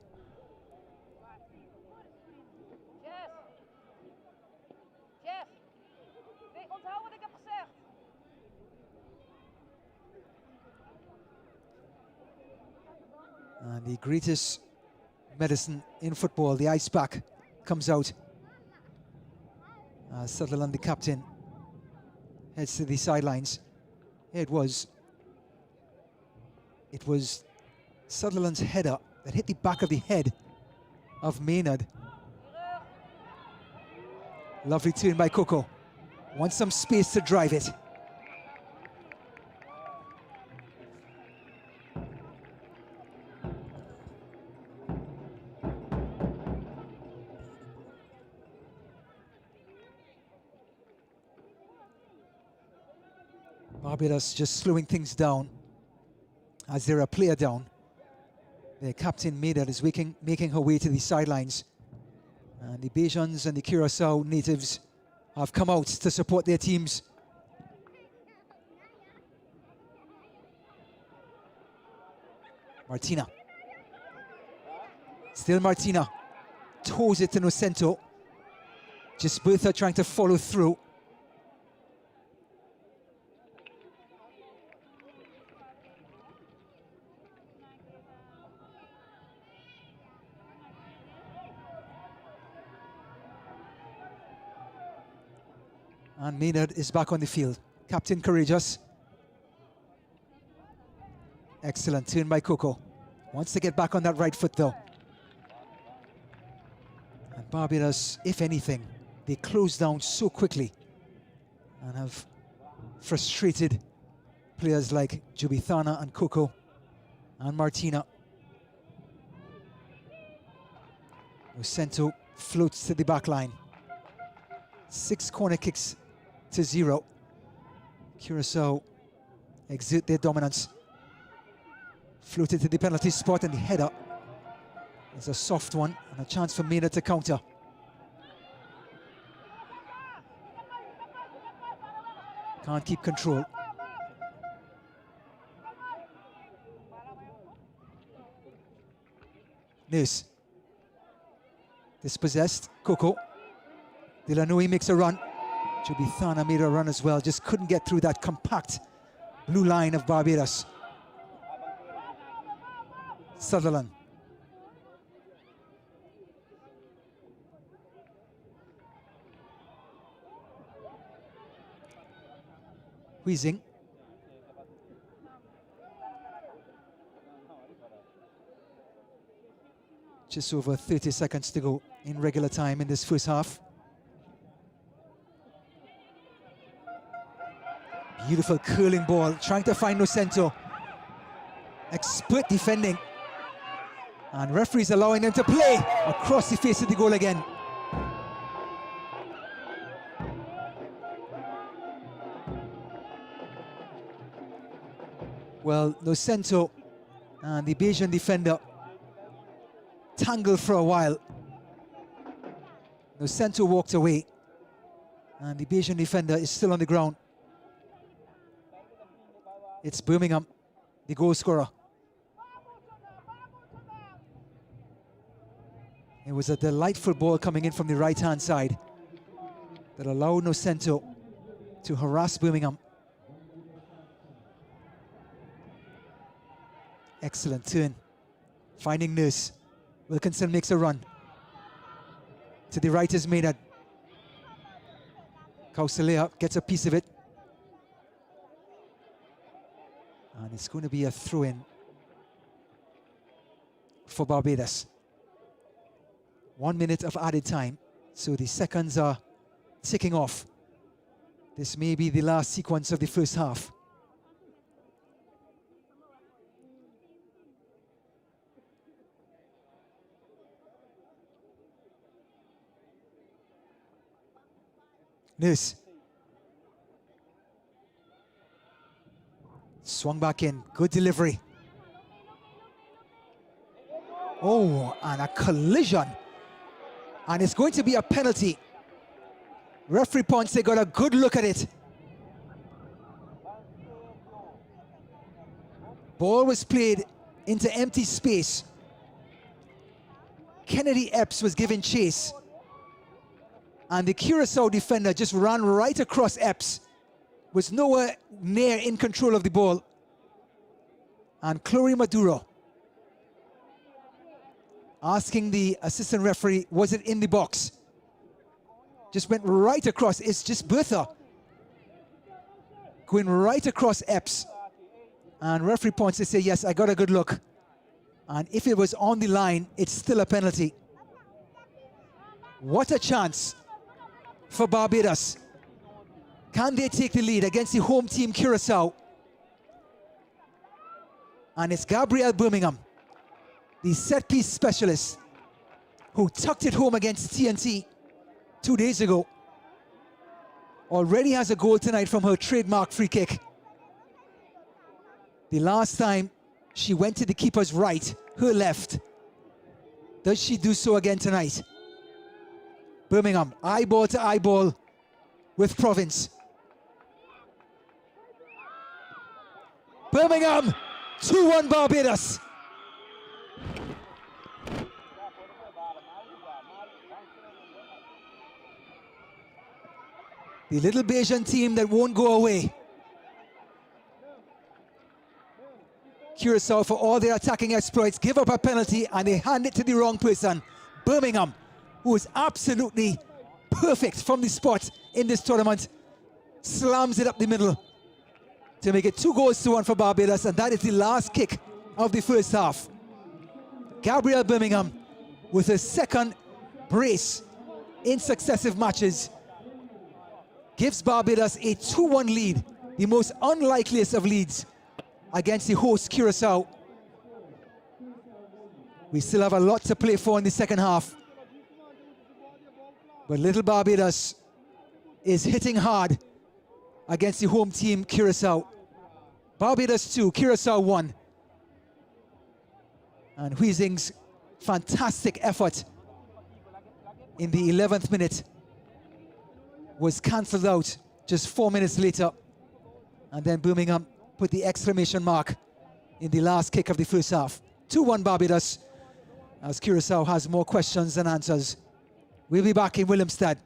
Speaker 1: And the greatest medicine in football, the ice pack, comes out. Sutherland, the captain, heads to the sidelines. It was Sutherland's header that hit the back of the head of Maynard Lovely turn by Coco. Wants some space to drive it. Barbados just slowing things down as they're a player down. Their captain Maynard is making her way to the sidelines. And the Bajans and the Curaçao natives have come out to support their teams. Martina. Still Martina. Toes it to Nocento. Just Bertha trying to follow through. And Maynard is back on the field. Captain courageous. Excellent turn by Coco. Wants to get back on that right foot though. And Barbados, if anything, they close down so quickly and have frustrated players like Jubithana and Coco and Martina. Nocento floats to the back line. 6 corner kicks to 0. Curaçao exert their dominance. Floated to the penalty spot, and the header is a soft one and a chance for Maynard to counter. Can't keep control. Nurse. Dispossessed. Coco. Delanui makes a run. Jubithana made a run as well. Just couldn't get through that compact blue line of Barbados. Sutherland. Wheezing. Just over 30 seconds to go in regular time in this first half. Beautiful curling ball, trying to find Nocento. Expert defending. And referees allowing them to play across the face of the goal again. Well, Nocento and the Bajan defender tangled for a while. Nocento walked away, and the Bajan defender is still on the ground. It's Birmingham, the goal scorer. It was a delightful ball coming in from the right-hand side that allowed Nocento to harass Birmingham. Excellent turn. Finding Nurse. Wilkinson makes a run. To the right is Maynard. Kausalea gets a piece of it. And it's going to be a throw-in for Barbados. 1 minute of added time, so the seconds are ticking off. This may be the last sequence of the first half. Nurse. Swung back in, good delivery. Oh, and a collision. And it's going to be a penalty. Referee points, they got a good look at it. Ball was played into empty space. Kennedy Epps was given chase. And the Curaçao defender just ran right across Epps. Was nowhere near in control of the ball. And Chloe Maduro asking the assistant referee, was it in the box? Just went right across. It's just Bertha going right across Epps. And referee points to say, yes, I got a good look. And if it was on the line, it's still a penalty. What a chance for Barbados. Can they take the lead against the home team, Curaçao? And it's Gabrielle Birmingham, the set-piece specialist, who tucked it home against TNT 2 days ago. Already has a goal tonight from her trademark free kick. The last time she went to the keeper's right, her left. Does she do so again tonight? Birmingham, eyeball to eyeball with Province. Birmingham, 2-1 Barbados. The little Bayesian team that won't go away. Curaçao, for all their attacking exploits, give up a penalty and they hand it to the wrong person. Birmingham, who is absolutely perfect from the spot in this tournament, slams it up the middle to make it 2-1 for Barbados, and that is the last kick of the first half. Gabrielle Birmingham with her second brace in successive matches gives Barbados a 2-1 lead, the most unlikeliest of leads against the host Curaçao. We still have a lot to play for in the second half, but little Barbados is hitting hard against the home team Curaçao. Barbados 2, Curaçao 1. And Huizing's fantastic effort in the 11th minute was cancelled out just 4 minutes later. And then Birmingham put the exclamation mark in the last kick of the first half. 2-1 Barbados, as Curaçao has more questions than answers. We'll be back in Willemstad.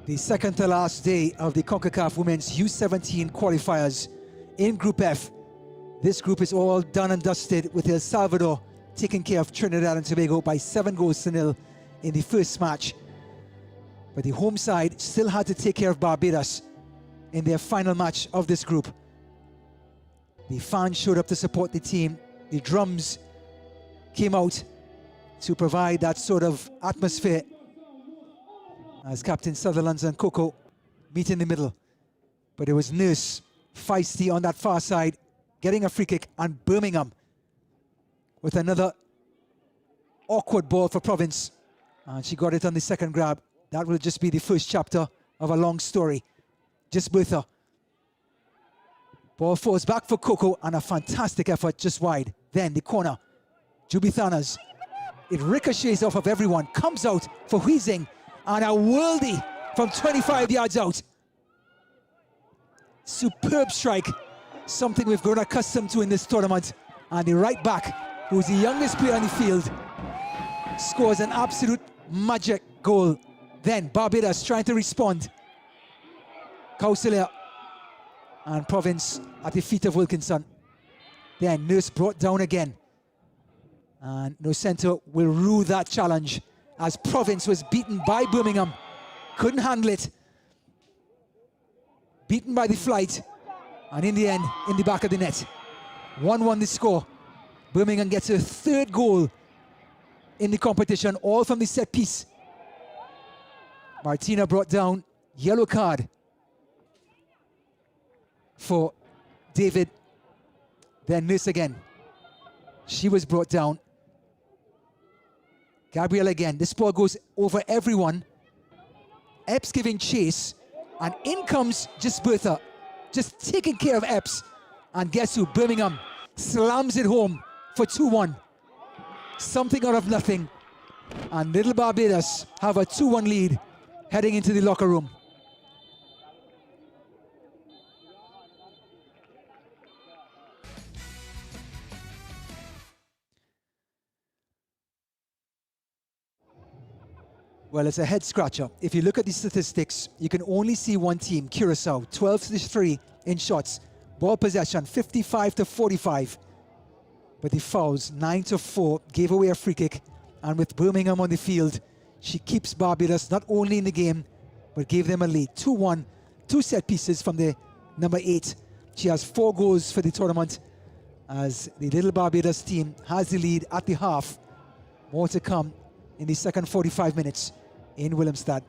Speaker 1: The second to last day of the Concacaf Women's U17 qualifiers in Group F. This group is all done and dusted, with El Salvador taking care of Trinidad and Tobago by 7-0 in the first match. But the home side still had to take care of Barbados in their final match of this group. The fans showed up to support the team. The drums came out to provide that sort of atmosphere as Captain Sutherland and Coco meet in the middle. But it was Nurse, feisty on that far side, getting a free kick, and Birmingham with another awkward ball for Province. And she got it on the second grab. That will just be the first chapter of a long story. Just Bertha. Ball falls back for Coco, and a fantastic effort just wide. Then the corner. Jubithanas. It ricochets off of everyone, comes out for Huizing, and a worldie from 25 yards out. Superb strike, something we've grown accustomed to in this tournament. And the right back, who's the youngest player on the field, scores an absolute magic goal. Then Barbados trying to respond. Kausilia and Province at the feet of Wilkinson. Then Nurse brought down again. And Nocento will rue that challenge, as Province was beaten by Birmingham. Couldn't handle it. Beaten by the flight. And in the end, in the back of the net. 1-1 the score. Birmingham gets a third goal in the competition, all from the set piece. Martina brought down, yellow card for David. Then Nurse again. She was brought down. Gabriel again. This ball goes over everyone. Epps giving chase. And in comes just Bertha, just taking care of Epps. And guess who? Birmingham slams it home for 2-1. Something out of nothing. And little Barbados have a 2-1 lead heading into the locker room. Well, it's a head scratcher. If you look at the statistics, you can only see one team, Curaçao, 12-3 in shots. Ball possession, 55-45. But the fouls, 9-4, gave away a free kick. And with Birmingham on the field, she keeps Barbados not only in the game, but gave them a lead. 2-1, 2 set pieces from the number 8. She has 4 goals for the tournament, as the little Barbados team has the lead at the half. More to come in the second 45 minutes in Willemstad.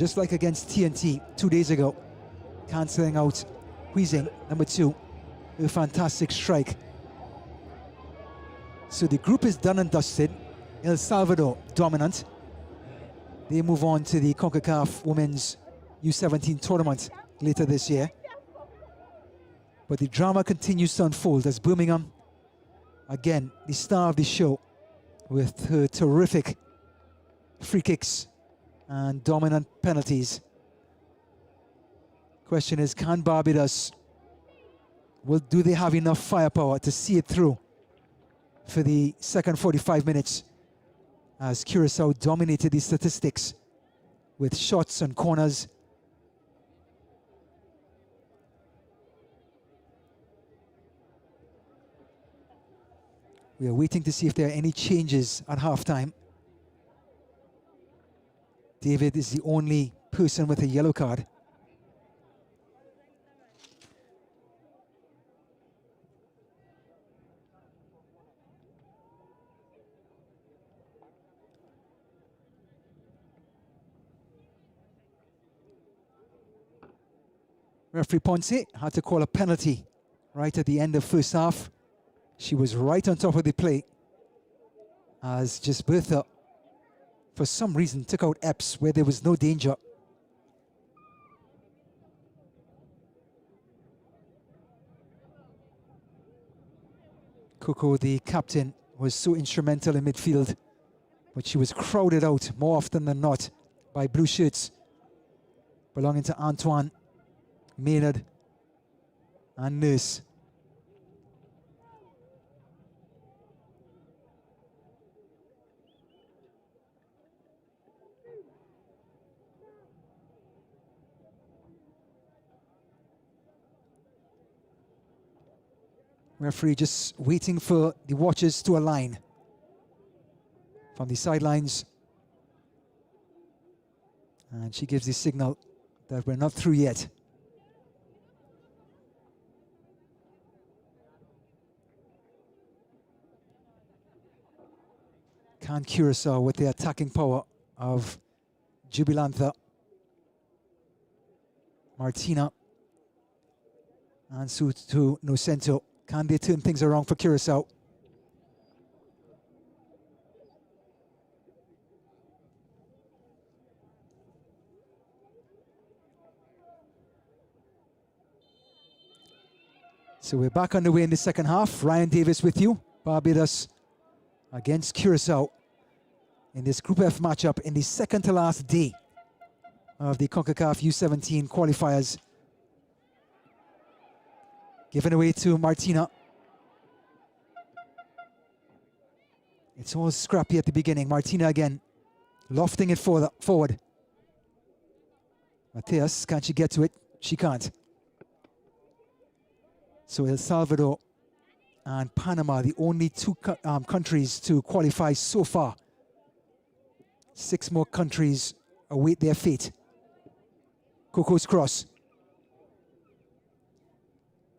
Speaker 1: just like against TNT 2 days ago, cancelling out Huizing, number 2, with a fantastic strike. So the group is done and dusted. El Salvador dominant. They move on to the Concacaf Women's U17 tournament later this year. But the drama continues to unfold as Birmingham, again, the star of the show, with her terrific free kicks and dominant penalties. Question is, can Barbados, do they have enough firepower to see it through for the second 45 minutes, as Curaçao dominated the statistics with shots and corners? We are waiting to see if there are any changes at halftime. David is the only person with a yellow card. Referee Ponce had to call a penalty right at the end of first half. She was right on top of the play as just Bertha, for some reason, took out Epps where there was no danger. Coco, the captain, was so instrumental in midfield, but she was crowded out more often than not by blue shirts belonging to Antoine, Maynard, and Nurse. Referee just waiting for the watchers to align from the sidelines. And she gives the signal that we're not through yet. Can Curaçao, with the attacking power of Jubilantha, Martina, and Sutu Nocento, can they turn things around for Curaçao? So we're back underway in the second half. Ryan Davis with you. Barbados against Curaçao in this Group F matchup in the second to last day of the Concacaf U17 qualifiers. Given away to Martina. It's all scrappy at the beginning. Martina again, lofting it forward. Mateus, can she get to it? She can't. So El Salvador and Panama, the only two countries to qualify so far. 6 more countries await their fate. Coco's cross.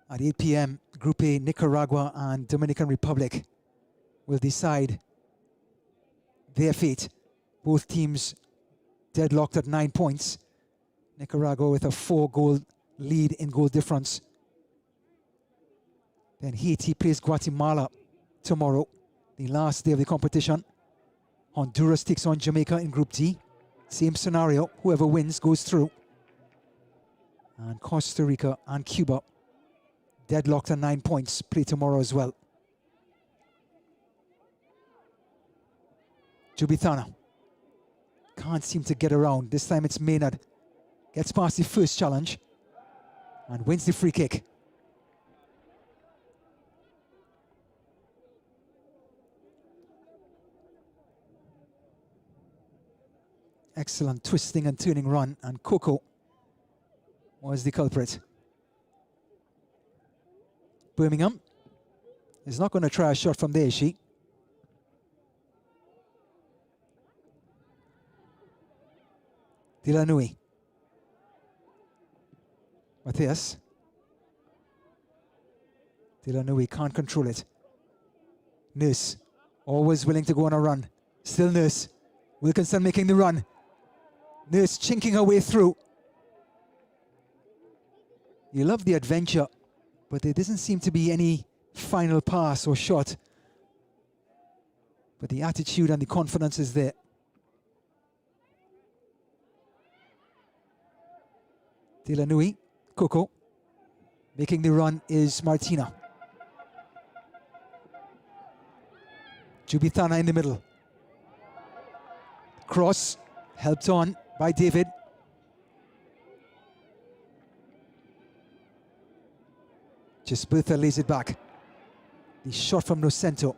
Speaker 1: At 8 p.m., Group A, Nicaragua and Dominican Republic will decide their fate. Both teams deadlocked at 9 points. Nicaragua with a 4-goal lead in goal difference. Then Haiti plays Guatemala tomorrow, the last day of the competition. Honduras takes on Jamaica in Group D. Same scenario, whoever wins goes through. And Costa Rica and Cuba, deadlocked at 9 points, play tomorrow as well. Jubithana can't seem to get around. This time it's Maynard. Gets past the first challenge and wins the free kick. Excellent twisting and turning run, and Coco was the culprit. Birmingham is not going to try a shot from there, is she? Dilanui. Matthias. Dilanui can't control it. Nurse, always willing to go on a run. Still Nurse. Wilkinson making the run. Nurse chinking her way through. You love the adventure, but there doesn't seem to be any final pass or shot. But the attitude and the confidence is there. Delanui, Coco. Making the run is Martina. Jubithana in the middle. Cross, helped on by David. Just Bertha lays it back. The shot from Nocento,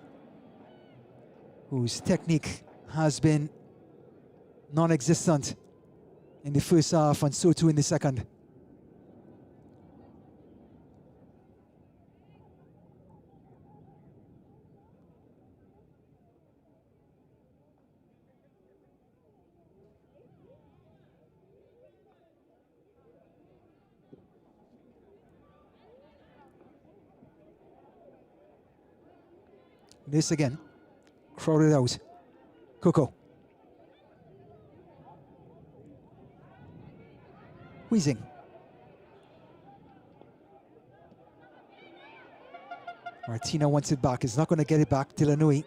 Speaker 1: whose technique has been non-existent in the first half and so too in the second. This again, crowded out. Coco. Wheezing. Martina wants it back, is not going to get it back. Delanui.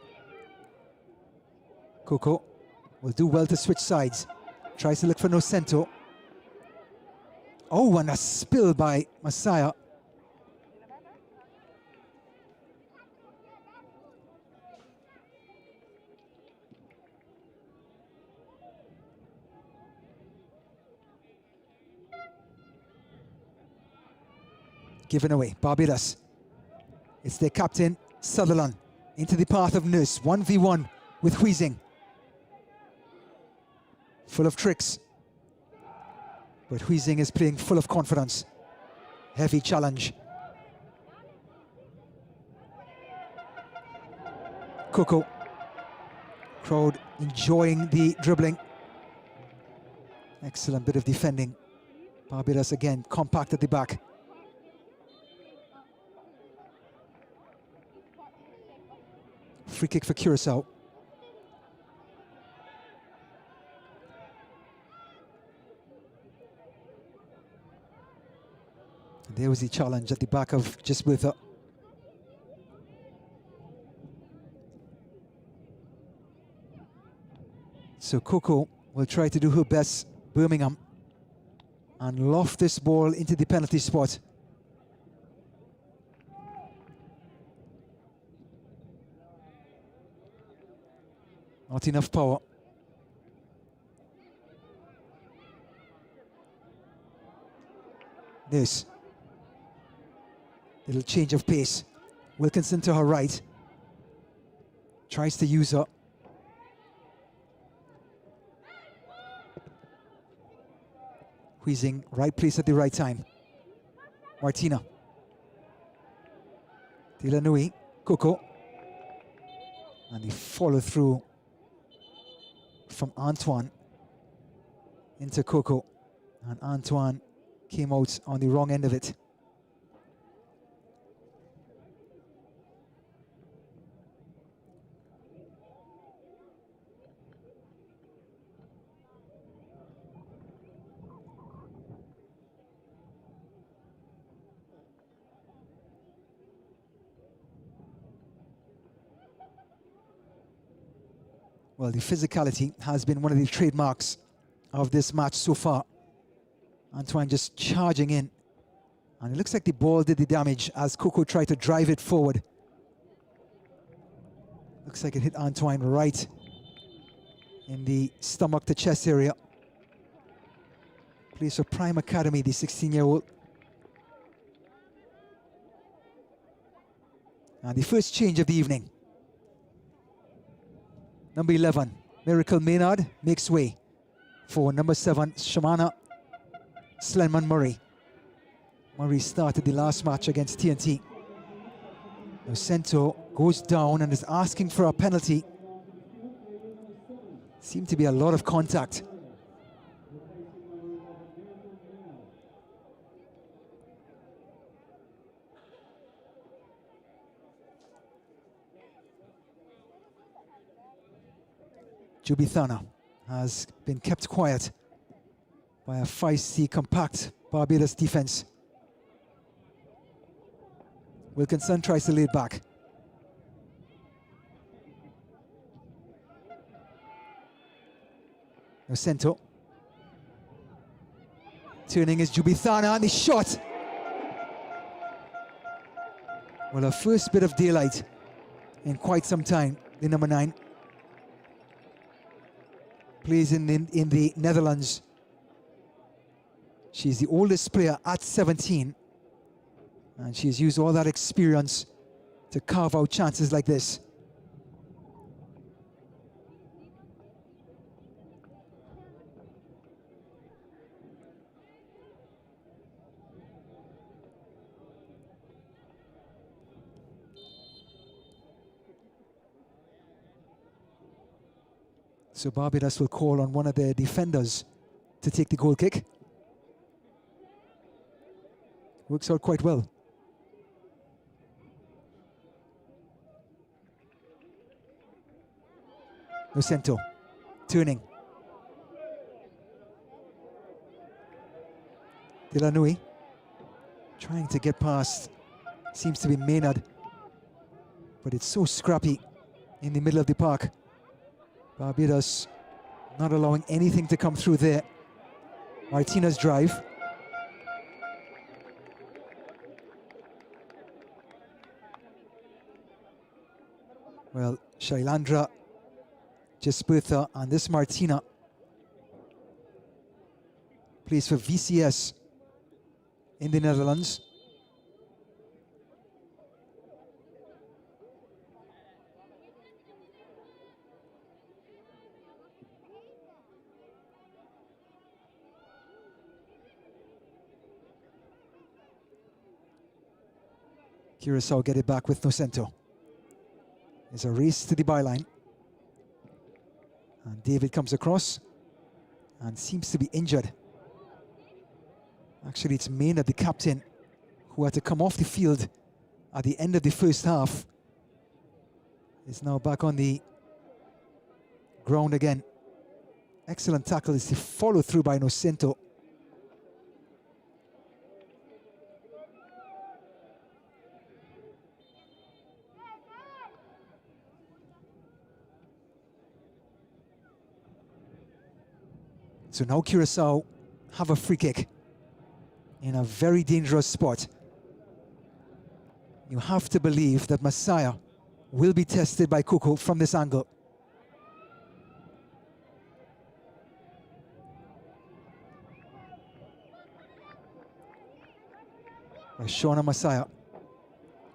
Speaker 1: Coco will do well to switch sides. Tries to look for Nocento. Oh, and a spill by Messiah. Given away, Barbados. It's their captain, Sutherland, into the path of Nurse. 1v1 with Wheezing. Full of tricks. But Wheezing is playing full of confidence. Heavy challenge. Coco. Crowd enjoying the dribbling. Excellent bit of defending. Barbados again, compact at the back. Free kick for Curaçao. And there was the challenge at the back of Gisbertha. So Coco will try to do her best, Birmingham, and loft this ball into the penalty spot. Not enough power. This little change of pace. Wilkinson to her right. Tries to use her. Wheezing, right place at the right time. Martina. Delanui, Coco. And the follow through from Antoine into Coco, and Antoine came out on the wrong end of it. Well, the physicality has been one of the trademarks of this match so far. Antoine just charging in. And it looks like the ball did the damage as Coco tried to drive it forward. Looks like it hit Antoine right in the stomach to chest area. Plays for Prime Academy, the 16-year-old. And the first change of the evening. Number 11, Miracle Maynard makes way for number 7, Shamana Slenman Murray. Murray started the last match against TNT. Nocento goes down and is asking for a penalty. Seemed to be a lot of contact. Jubithana has been kept quiet by a feisty, compact Barbados defense. Wilkinson tries to lay it back. Nocento. Turning is Jubithana, and the shot. Well, her first bit of daylight in quite some time. The number 9 plays in the Netherlands. She's the oldest player at 17, and she's used all that experience to carve out chances like this. So Barbados will call on one of their defenders to take the goal kick. Works out quite well. Nocento, turning. Delanui, trying to get past, seems to be Maynard, but it's so scrappy in the middle of the park. Barbados not allowing anything to come through there. Martina's drive. Well, Shailandra, Jespertha, and this Martina plays for VCS in the Netherlands. Curaçao get it back with Nocento. There's a race to the byline. And David comes across and seems to be injured. Actually, it's Maynard, the captain, who had to come off the field at the end of the first half. Is now back on the ground again. Excellent tackle is the follow through by Nocento. So now Curaçao have a free kick in a very dangerous spot. You have to believe that Messiah will be tested by Coco from this angle. Shauna Messiah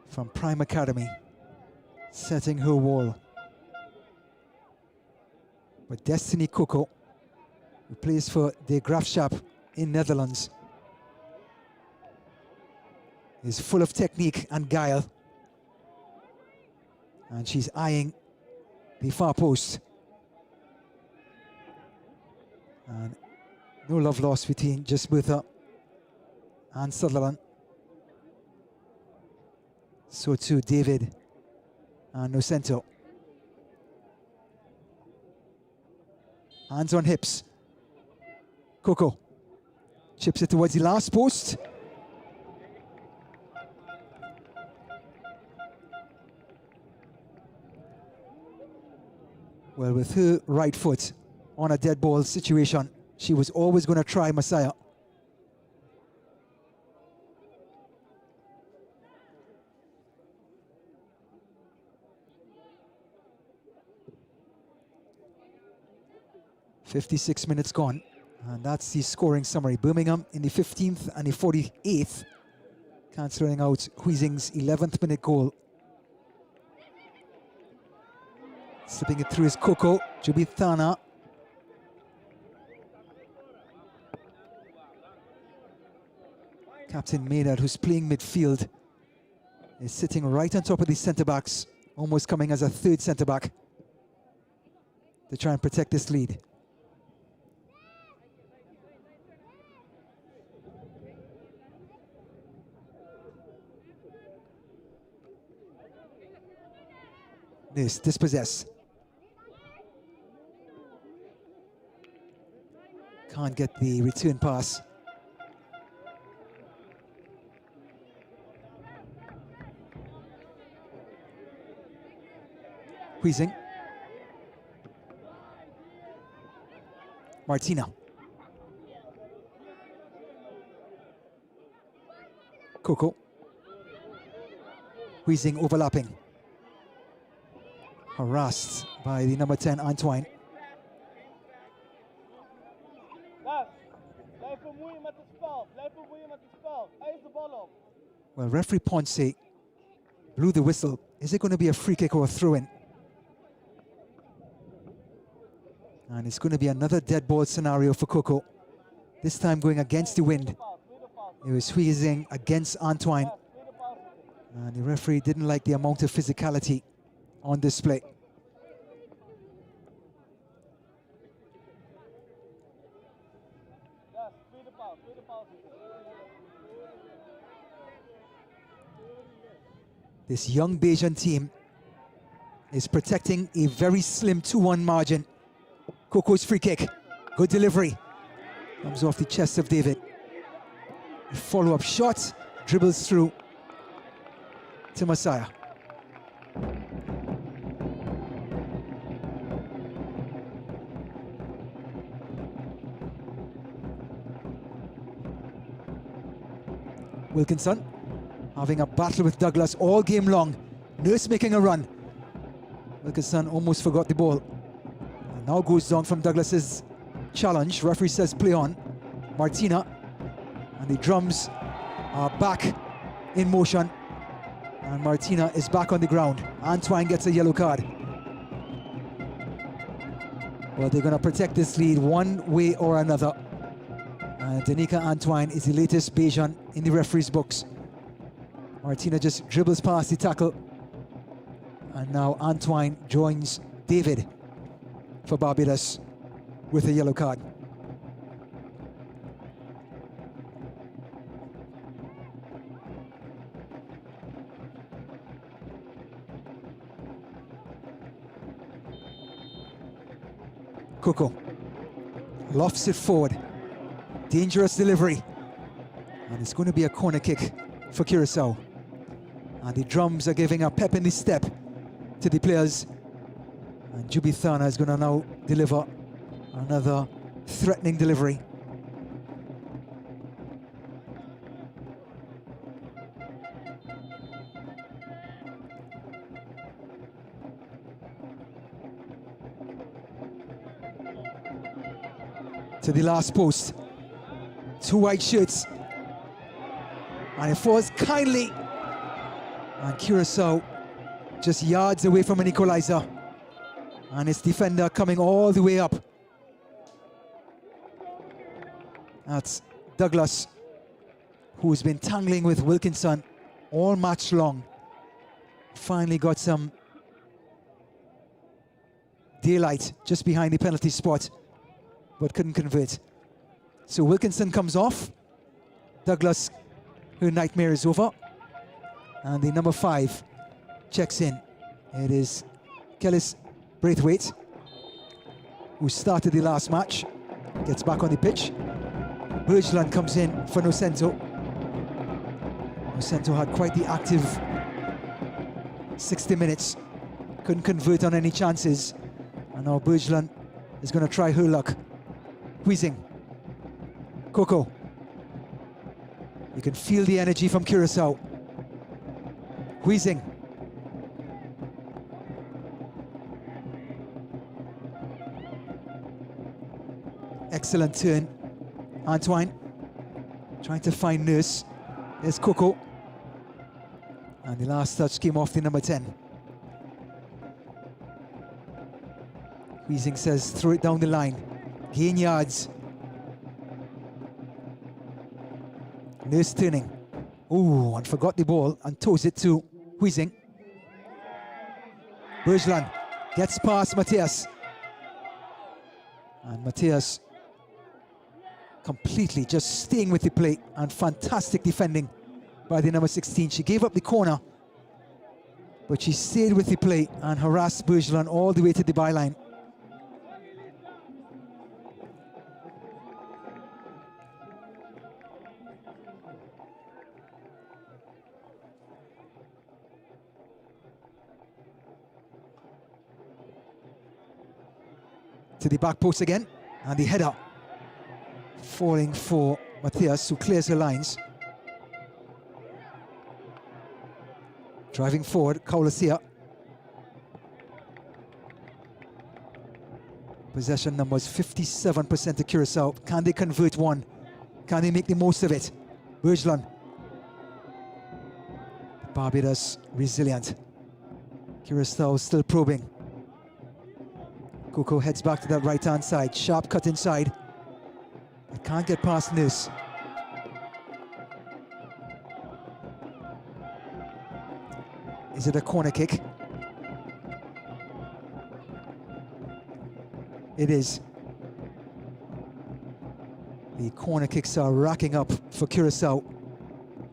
Speaker 1: from Prime Academy setting her wall. But Destiny Coco, who plays for De Graafschap in Netherlands, is full of technique and guile. And she's eyeing the far post. And no love lost between Jespertha and Sutherland. So too David and Nocento. Hands on hips. Coco chips it towards the last post. Well, with her right foot on a dead ball situation, she was always going to try Messiah. "56 minutes gone." And that's the scoring summary. Birmingham in the 15th and the 48th, cancelling out Huizing's 11th minute goal. Slipping it through is Coco, Jubithana. Captain Maynard, who's playing midfield, is sitting right on top of the centre-backs, almost coming as a third centre-back to try and protect this lead. Dispossess. Can't get the return pass. Huizing. Martina. Coco. Huizing overlapping. Harassed by the number 10, Antoine. Well, referee Ponce blew the whistle. Is it going to be a free kick or a throw-in? And it's going to be another dead ball scenario for Coco. This time going against the wind. It was Huizing against Antoine. And the referee didn't like the amount of physicality on display. This young Bajan team is protecting a very slim 2-1 margin. Coco's free kick, good delivery. Comes off the chest of David. A follow-up shot, dribbles through to Messiah. Wilkinson having a battle with Douglas all game long. Nurse making a run. Wilkinson almost forgot the ball. And now goes down from Douglas's challenge. Referee says play on. Martina. And the drums are back in motion. And Martina is back on the ground. Antoine gets a yellow card. Well, they're going to protect this lead one way or another. And Danica Antoine is the latest Bajan in the referee's books. Martina just dribbles past the tackle. And now Antoine joins David for Barbados with a yellow card. Coco lofts it forward. Dangerous delivery. And it's going to be a corner kick for Curaçao. And the drums are giving a pep in the step to the players. And Jubi Thana is going to now deliver another threatening delivery. To the last post. Two white shirts. And it falls kindly. And Curaçao just yards away from an equalizer. And its defender coming all the way up. That's Douglas, who's been tangling with Wilkinson all match long. Finally got some daylight just behind the penalty spot, but couldn't convert. So Wilkinson comes off. Douglas, her nightmare is over. And the number 5 checks in. It is Kellis Braithwaite, who started the last match, gets back on the pitch. Bergeland comes in for Nocento. Nocento had quite the active 60 minutes. Couldn't convert on any chances. And now Bergeland is going to try her luck. Huizing. Coco. You can feel the energy from Curaçao. Huizing. Excellent turn. Antoine trying to find Nurse. There's Coco. And the last touch came off the number 10. Huizing says throw it down the line. Gain yards. Nurse turning. Ooh, and forgot the ball and toes it to Huizing. Bergeland gets past Matthias. And Matthias completely just staying with the play, and fantastic defending by the number 16. She gave up the corner, but she stayed with the play and harassed Bergeland all the way to the byline. to the back post again, and the header falling for Matthias, who clears the lines. Driving forward, Kaulasia. Possession numbers 57% to Curaçao. Can they convert one? Can they make the most of it? Bergeron. Barbados resilient. Curaçao still probing. Coco heads back to that right-hand side. Sharp cut inside. But can't get past Nurse. Is it a corner kick? It is. The corner kicks are racking up for Curaçao.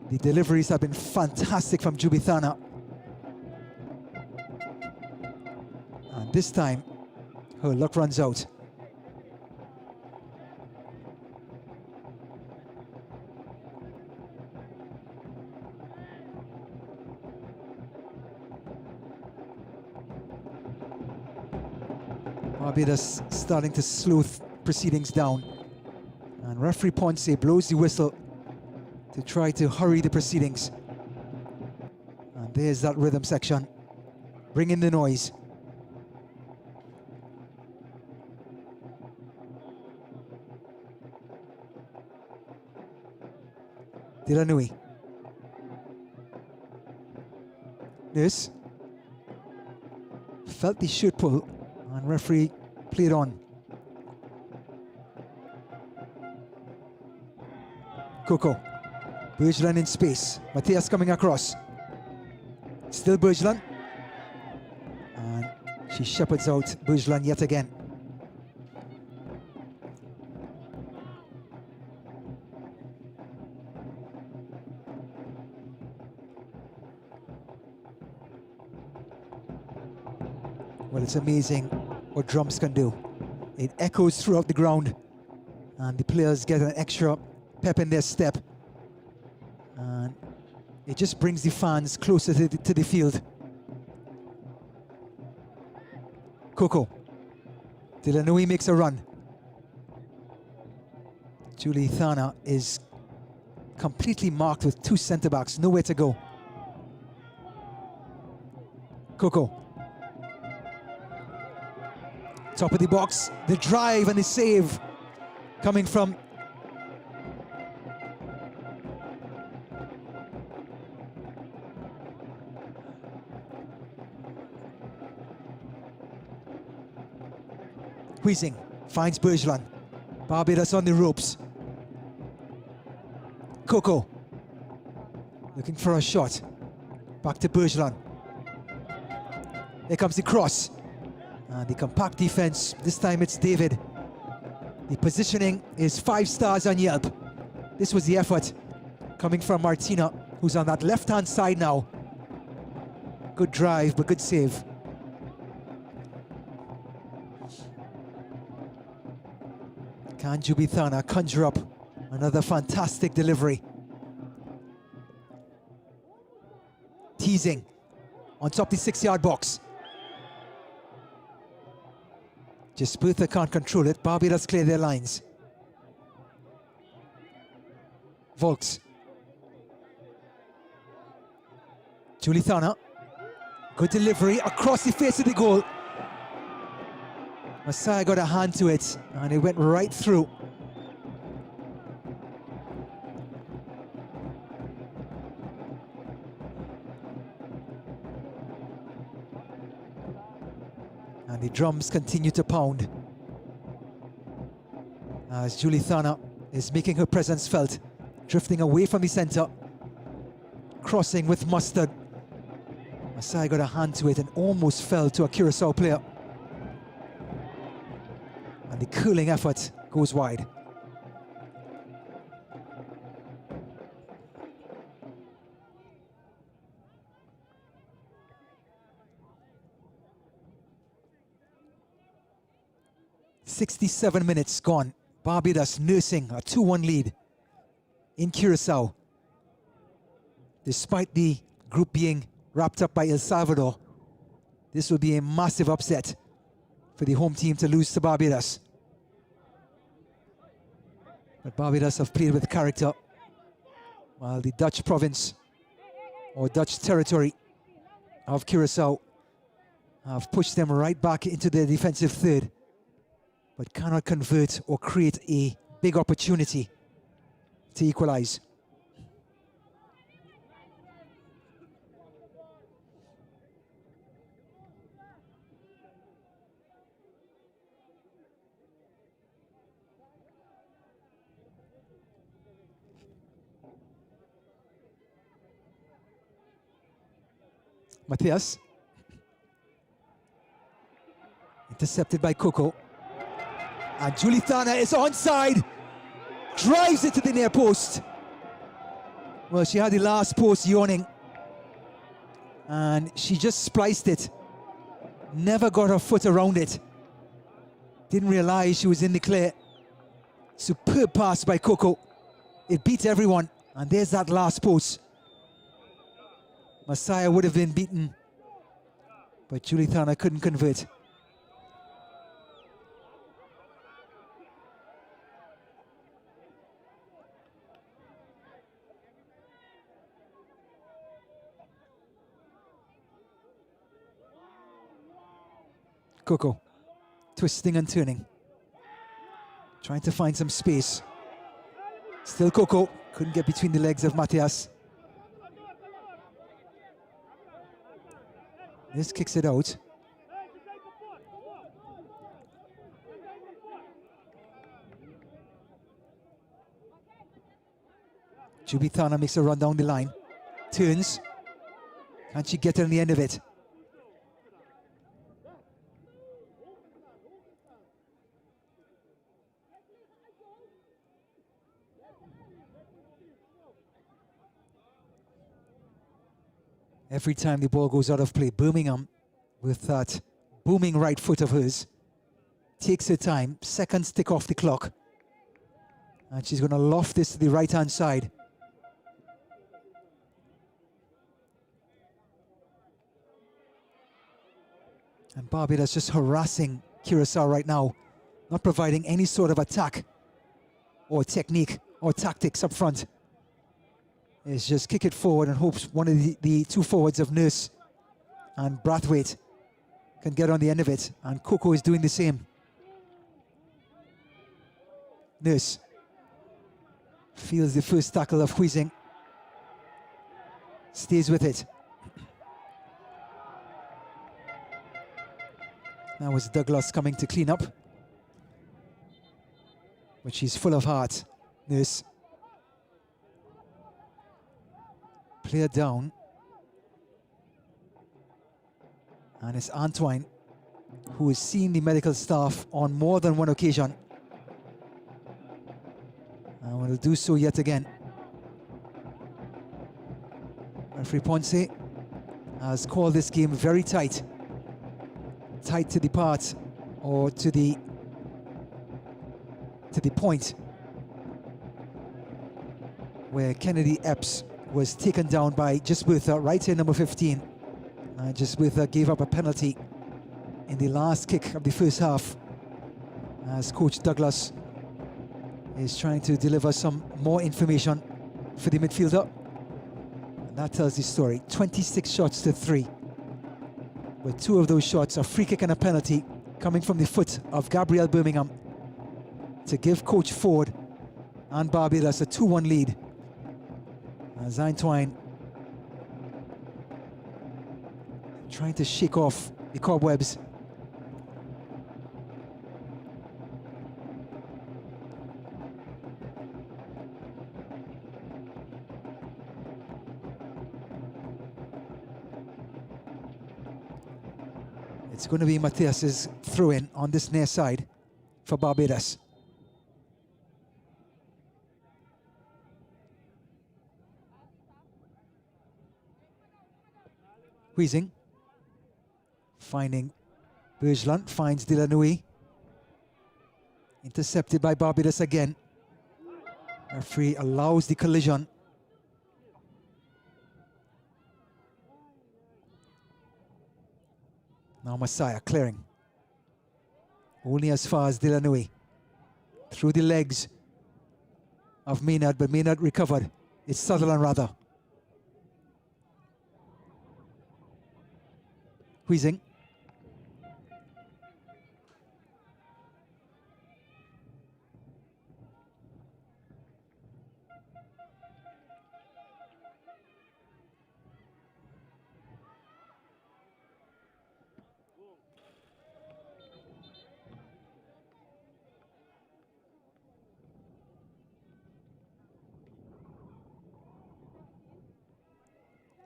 Speaker 1: The deliveries have been fantastic from Jubithana. And this time, her luck runs out. Barbados starting to slow proceedings down. And referee Ponce blows the whistle to try to hurry the proceedings. And there's that rhythm section. Bring in the noise. Dilanui. Nurse. Felt the shoot pull, and referee played on. Coco. Bergeron in space. Matthias coming across. Still Bergeron. And she shepherds out Bergeron yet again. Well, it's amazing what drums can do. It echoes throughout the ground, and the players get an extra pep in their step. And it just brings the fans closer to the field. Coco. Dilanui makes a run. Julie Thana is completely marked with two centre-backs, nowhere to go. Coco. Top of the box, the drive and the save coming from Huizing finds Bergeron. Barbados on the ropes. Coco looking for a shot. Back to Bergeron. Here comes the cross. And the compact defense, this time it's David. The positioning is 5 stars on Yelp. This was the effort coming from Martina, who's on that left-hand side now. Good drive, but good save. Can Jubithana conjure up another fantastic delivery? Teasing on top the 6-yard box. Jespertha can't control it. Barbados clear their lines. Volks. Julithana. Good delivery across the face of the goal. Masai got a hand to it, and it went right through. And the drums continue to pound as Julithana is making her presence felt, drifting away from the center, crossing with Mustard. Masai got a hand to it and almost fell to a Curaçao player. And the curling effort goes wide. "67 minutes gone. Barbados nursing a 2-1 lead in Curaçao. Despite the group being wrapped up by El Salvador, this will be a massive upset for the home team to lose to Barbados. But Barbados have played with character, while the Dutch province or Dutch territory of Curaçao have pushed them right back into their defensive third, but cannot convert or create a big opportunity to equalize. Matthias. Intercepted by Coco. And Julithana is onside. Drives it to the near post. Well, she had the last post yawning. And she just spliced it. Never got her foot around it. Didn't realize she was in the clear. Superb pass by Coco. It beat everyone. And there's that last post. Messiah would have been beaten, but Julithana couldn't convert. Coco, twisting and turning, trying to find some space. Still Coco, couldn't get between the legs of Matthias. This kicks it out. Julithana makes a run down the line. Turns. Can she get on the end of it? Every time the ball goes out of play, Birmingham, with that booming right foot of hers, takes her time, seconds tick off the clock. And she's going to loft this to the right-hand side. And Barbados just harassing Curaçao right now, not providing any sort of attack or technique or tactics up front. Is just kick it forward and hopes one of the two forwards of Nurse and Brathwaite can get on the end of it. And Coco is doing the same. Nurse feels the first tackle of Huizing. Stays with it. Now it's Douglas coming to clean up. But she's full of heart, Nurse. Player down, and it's Antoine who has seen the medical staff on more than one occasion and will do so yet again. Referee Ponce has called this game very tight to the part, or to the point where Kennedy Epps was taken down by Gisbertha, right here, number 15. Gisbertha gave up a penalty in the last kick of the first half, as Coach Douglas is trying to deliver some more information for the midfielder. And that tells the story. 26 shots to 3. With 2 of those shots, a free kick and a penalty, coming from the foot of Gabrielle Birmingham to give Coach Ford and Barbados a 2-1 lead. As Antoine trying to shake off the cobwebs. It's going to be Matthias's throw-in on this near side for Barbados. Huizing finding Bergeland, finds Delannoy. Intercepted by Barbados again. Referee allows the collision. Now Messiah clearing. Only as far as Delanui. Through the legs of Maynard, but Maynard recovered. It's Sutherland rather. Huizing.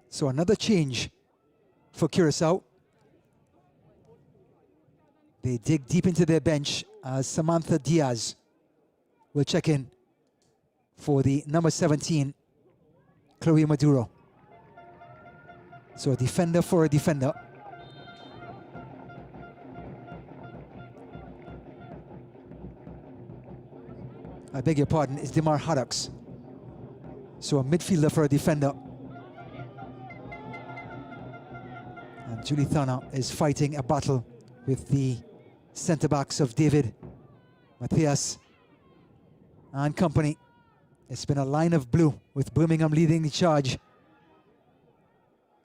Speaker 1: So another change for Curaçao. They dig deep into their bench as Samantha Diaz will check in for the number 17, Chloe Maduro. So a defender for a defender. I beg your pardon, it's Demar Haddocks. So a midfielder for a defender. And Julie Thana is fighting a battle with the centre-backs of David, Matthias, and company. It's been a line of blue with Birmingham leading the charge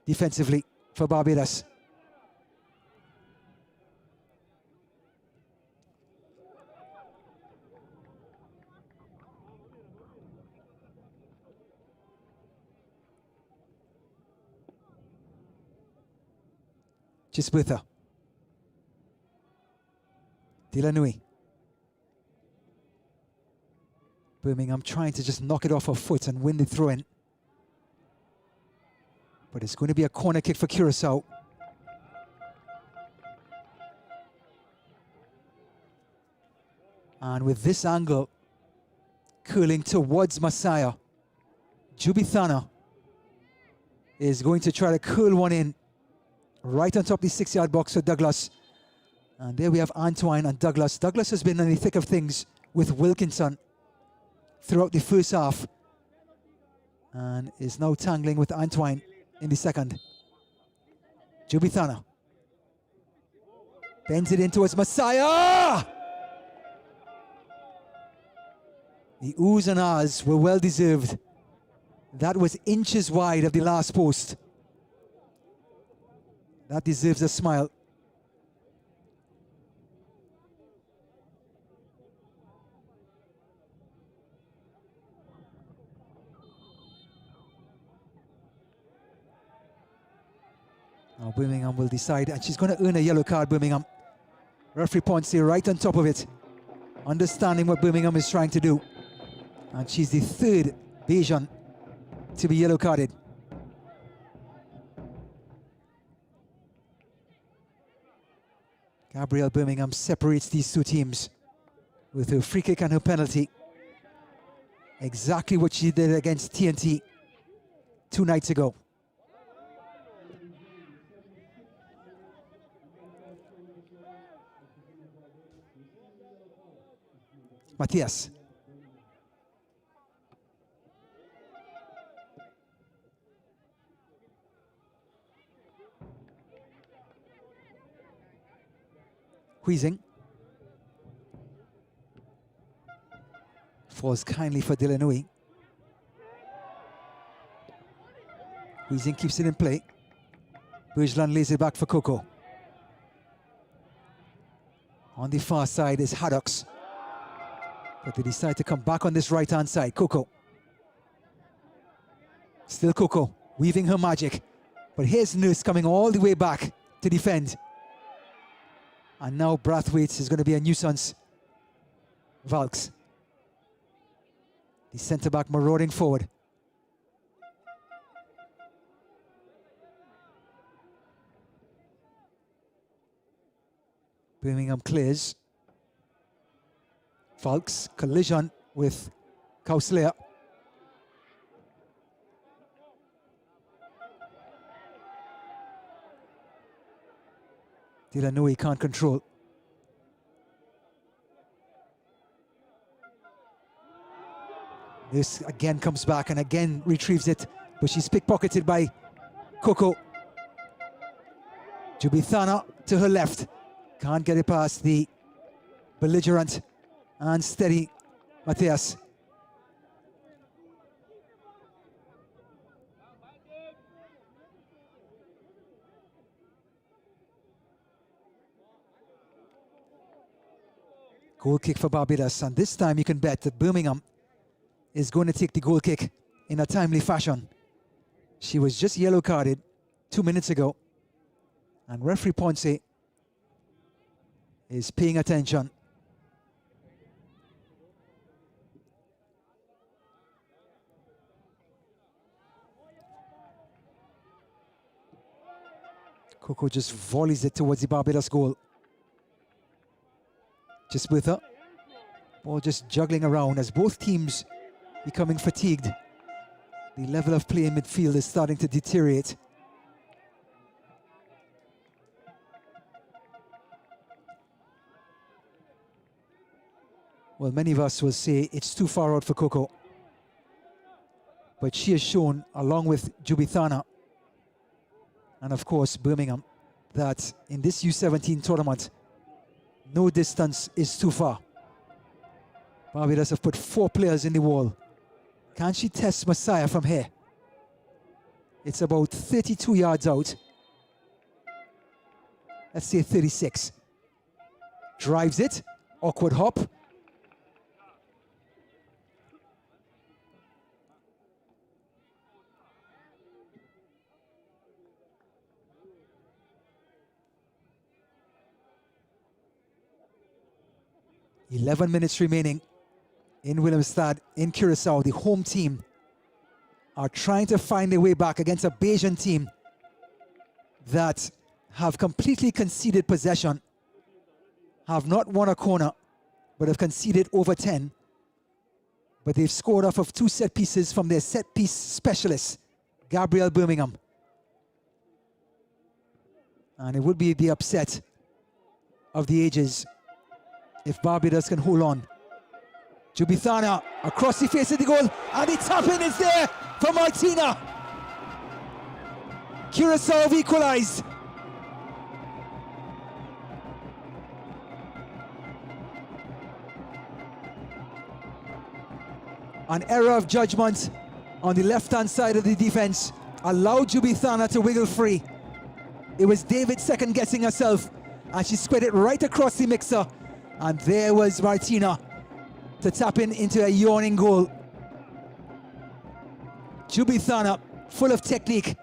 Speaker 1: defensively for Barbados. Chisbutha. Delanui. Birmingham trying to just knock it off her foot and win the throw-in. But it's going to be a corner kick for Curaçao. And with this angle curling towards Messiah, Jubithana is going to try to curl one in right on top of the 6-yard box for Douglas. And there we have Antoine and Douglas. Douglas has been in the thick of things with Wilkinson throughout the first half and is now tangling with Antoine in the second. Jubithana bends it in towards Messiah. The oohs and ahs were well deserved. That was inches wide of the last post. That deserves a smile. Now Birmingham will decide, and she's going to earn a yellow card, Birmingham. Referee points here right on top of it, understanding what Birmingham is trying to do. And she's the third Bajan to be yellow carded. Gabrielle Birmingham separates these two teams with her free kick and her penalty. Exactly what she did against TNT 2 nights ago. Matthias. Huizing. Falls kindly for Delanui. Huizing keeps it in play. Bergeland lays it back for Coco. On the far side is Haddocks. But they decide to come back on this right-hand side. Coco. Still Coco, weaving her magic. But here's Nurse coming all the way back to defend. And now Brathwaite is going to be a nuisance. Valks. The centre-back marauding forward. Birmingham clears. Valks, collision with Kauslea. Delanui can't control. This again comes back and again retrieves it, but she's pickpocketed by Coco. Jubithana to her left. Can't get it past the belligerent and steady, Matthias. Goal kick for Barbados, and this time you can bet that Birmingham is going to take the goal kick in a timely fashion. She was just yellow carded 2 minutes ago, and referee Ponce is paying attention. Coco just volleys it towards the Barbados goal. Just with her. Ball just juggling around as both teams becoming fatigued. The level of play in midfield is starting to deteriorate. Well, many of us will say it's too far out for Coco. But she has shown, along with Jubithana, and of course Birmingham, that in this U17 tournament, no distance is too far. Barbados have put 4 players in the wall. Can she test Messiah from here? It's about 32 yards out. Let's say 36. Drives it, awkward hop. "11 minutes remaining in Willemstad, in Curaçao." The home team are trying to find their way back against a Bayesian team that have completely conceded possession, have not won a corner, but have conceded over 10. But they've scored off of 2 set pieces from their set piece specialist, Gabrielle Birmingham. And it would be the upset of the ages if Barbados can hold on. Jubithana across the face of the goal, and the tap-in is there for Martina. Curaçao have equalized. An error of judgment on the left-hand side of the defense allowed Jubithana to wiggle free. It was David second-guessing herself, and she squared it right across the mixer. And there was Martina to tap in into a yawning goal. Jubithana, full of technique.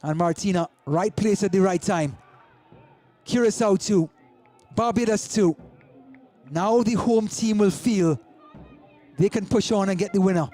Speaker 1: And Martina, right place at the right time. Curaçao 2, Barbados 2. Now the home team will feel they can push on and get the winner.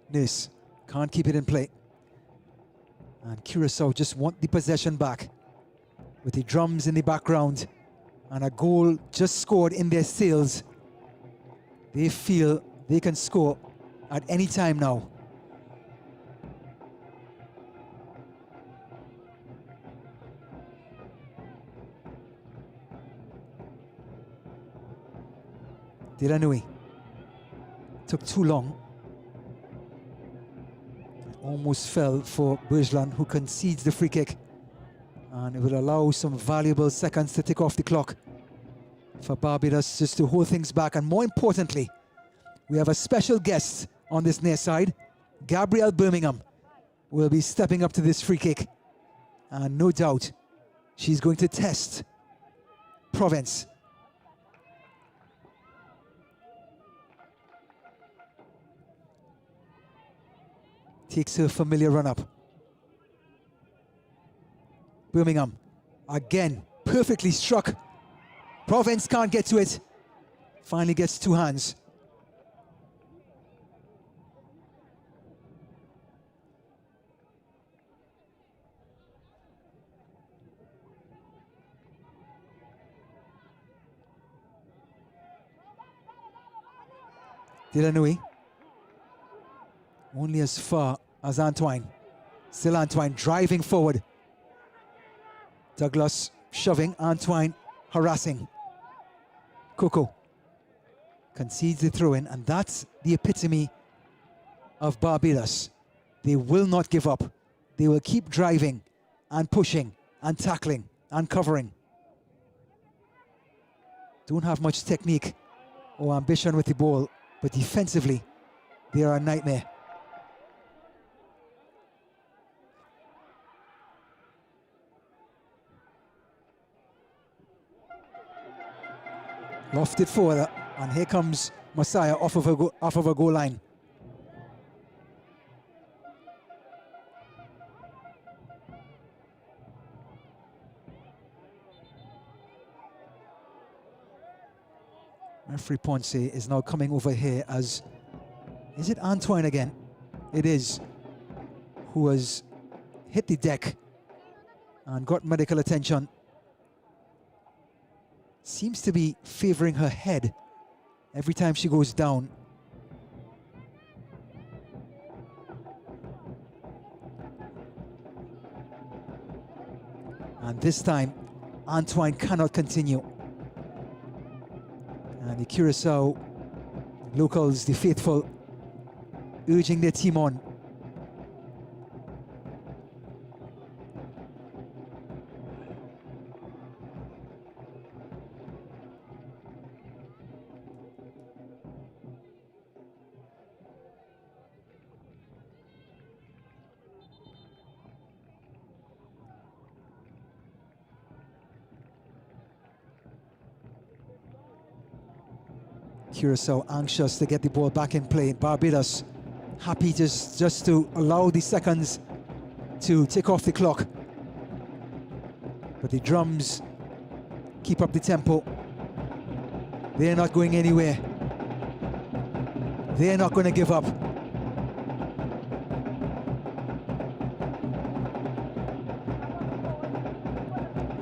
Speaker 1: This can't keep it in play, and Curaçao just want the possession back with the drums in the background and a goal just scored in their sails. They feel they can score at any time now. Diranui took too long. Almost fell for Bergeland, who concedes the free kick, and it will allow some valuable seconds to tick off the clock for Barbados just to hold things back. And more importantly, we have a special guest on this near side. Gabrielle Birmingham will be stepping up to this free kick, and no doubt she's going to test Provence. Takes her familiar run-up. Birmingham, again, perfectly struck. Provence can't get to it. Finally gets 2 hands. Delanui. Only as far as Antoine. Still Antoine driving forward. Douglas shoving, Antoine harassing. Coco concedes the throw-in, and that's the epitome of Barbados. They will not give up. They will keep driving and pushing and tackling and covering. Don't have much technique or ambition with the ball, but defensively, they are a nightmare. Lofted forward, and here comes Messiah off of a goal line. Referee Ponce is now coming over here as, is it Antoine again? It is, who has hit the deck and got medical attention. Seems to be favoring her head every time she goes down. And this time, Antoine cannot continue. And the Curaçao locals, the faithful, urging their team on. Curaçao anxious to get the ball back in play. Barbados happy just to allow the seconds to tick off the clock. But the drums keep up the tempo. They're not going anywhere. They're not going to give up.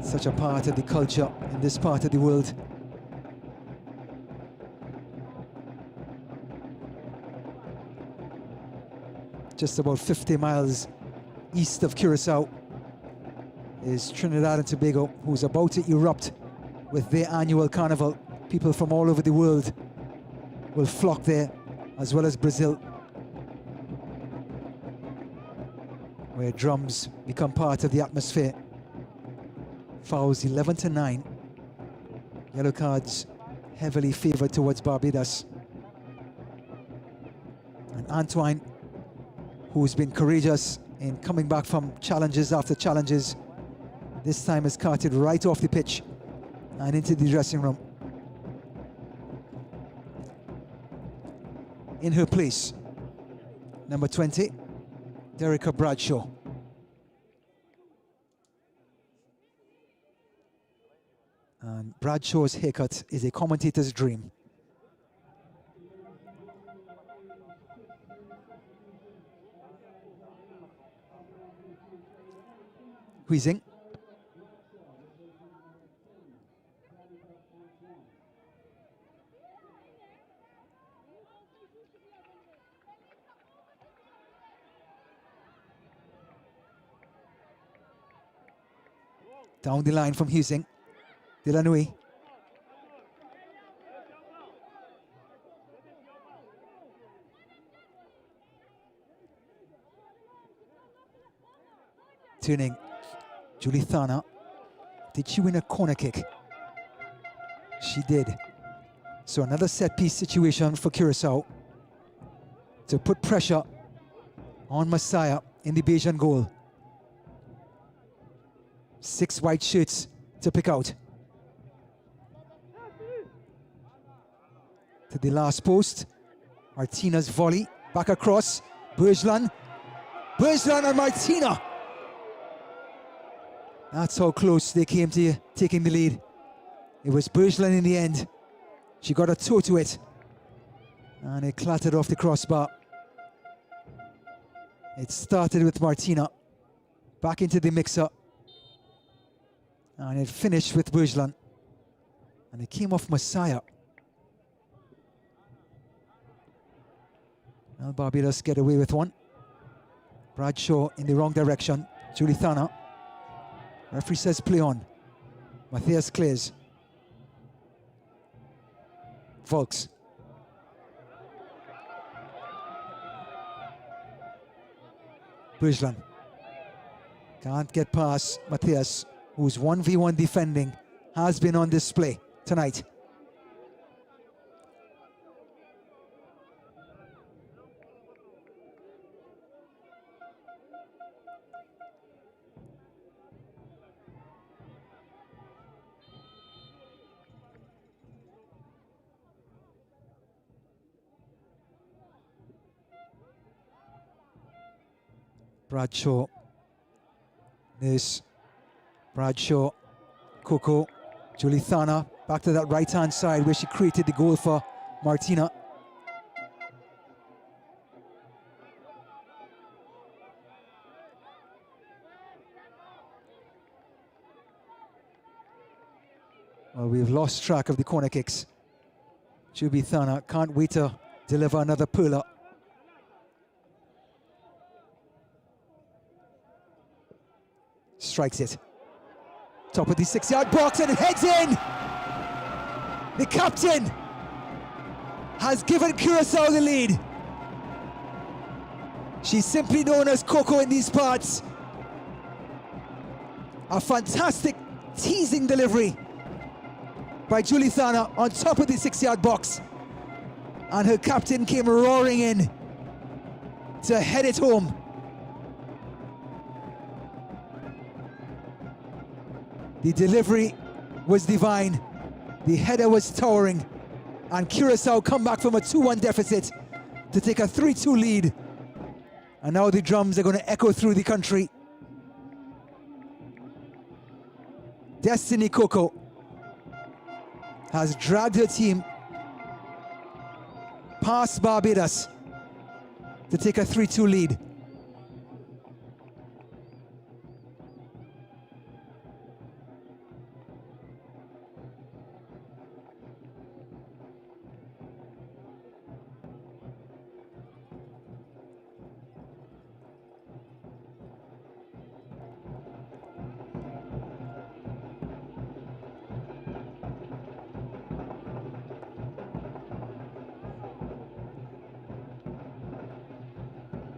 Speaker 1: Such a part of the culture in this part of the world. Just about 50 miles east of Curaçao is Trinidad and Tobago, who's about to erupt with their annual carnival. People from all over the world will flock there, as well as Brazil, where drums become part of the atmosphere. Fouls 11-9. Yellow cards heavily favored towards Barbados. And Antoine, who's been courageous in coming back from challenges after challenges, this time is carted right off the pitch and into the dressing room. In her place, number 20, Derica Bradshaw. And Bradshaw's haircut is a commentator's dream. Huizing. Down the line from Huizing. Delanui. Turning. Julithana, did she win a corner kick? She did. So another set-piece situation for Curaçao to put pressure on Messiah in the Bajan goal. 6 white shirts to pick out. To the last post, Martina's volley, back across, Bergeland and Martina. That's how close they came to taking the lead. It was Bergeland in the end. She got a toe to it, and it clattered off the crossbar. It started with Martina, back into the mixer, and it finished with Bergeland. And it came off Messiah. Well, Barbados get away with one. Bradshaw in the wrong direction. Julie Thana. Referee says play on. Matthias clears. Volks. Bujlan. Can't get past Matthias, who's 1v1 defending, has been on display tonight. Bradshaw, this, Bradshaw, Coco, Julie Thana, back to that right-hand side where she created the goal for Martina. Well, we've lost track of the corner kicks. Julie Thana can't wait to deliver another puller. Strikes it. Top of the 6-yard box and it heads in! The captain has given Curaçao the lead. She's simply known as Coco in these parts. A fantastic teasing delivery by Julie Thana on top of the 6-yard box. And her captain came roaring in to head it home. The delivery was divine, the header was towering, and Curaçao come back from a 2-1 deficit to take a 3-2 lead. And now the drums are going to echo through the country. Destiny Coco has dragged her team past Barbados to take a 3-2 lead.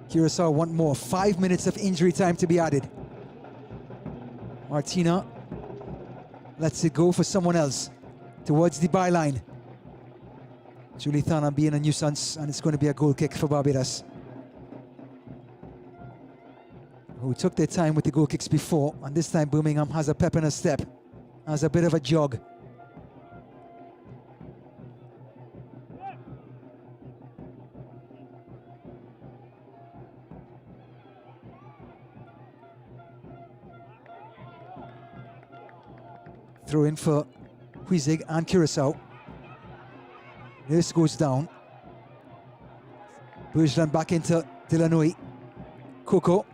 Speaker 1: Curaçao want more. 5 minutes of injury time to be added. Martina lets it go for someone else towards the byline. Julie Thana being a nuisance, and it's going to be a goal kick for Barbados, who took their time with the goal kicks before, and this time Birmingham has a pep in her step, has a bit of a jog. Throw in for Huizig and Curaçao. This goes down. Bujlan back into Delannoy. Coco.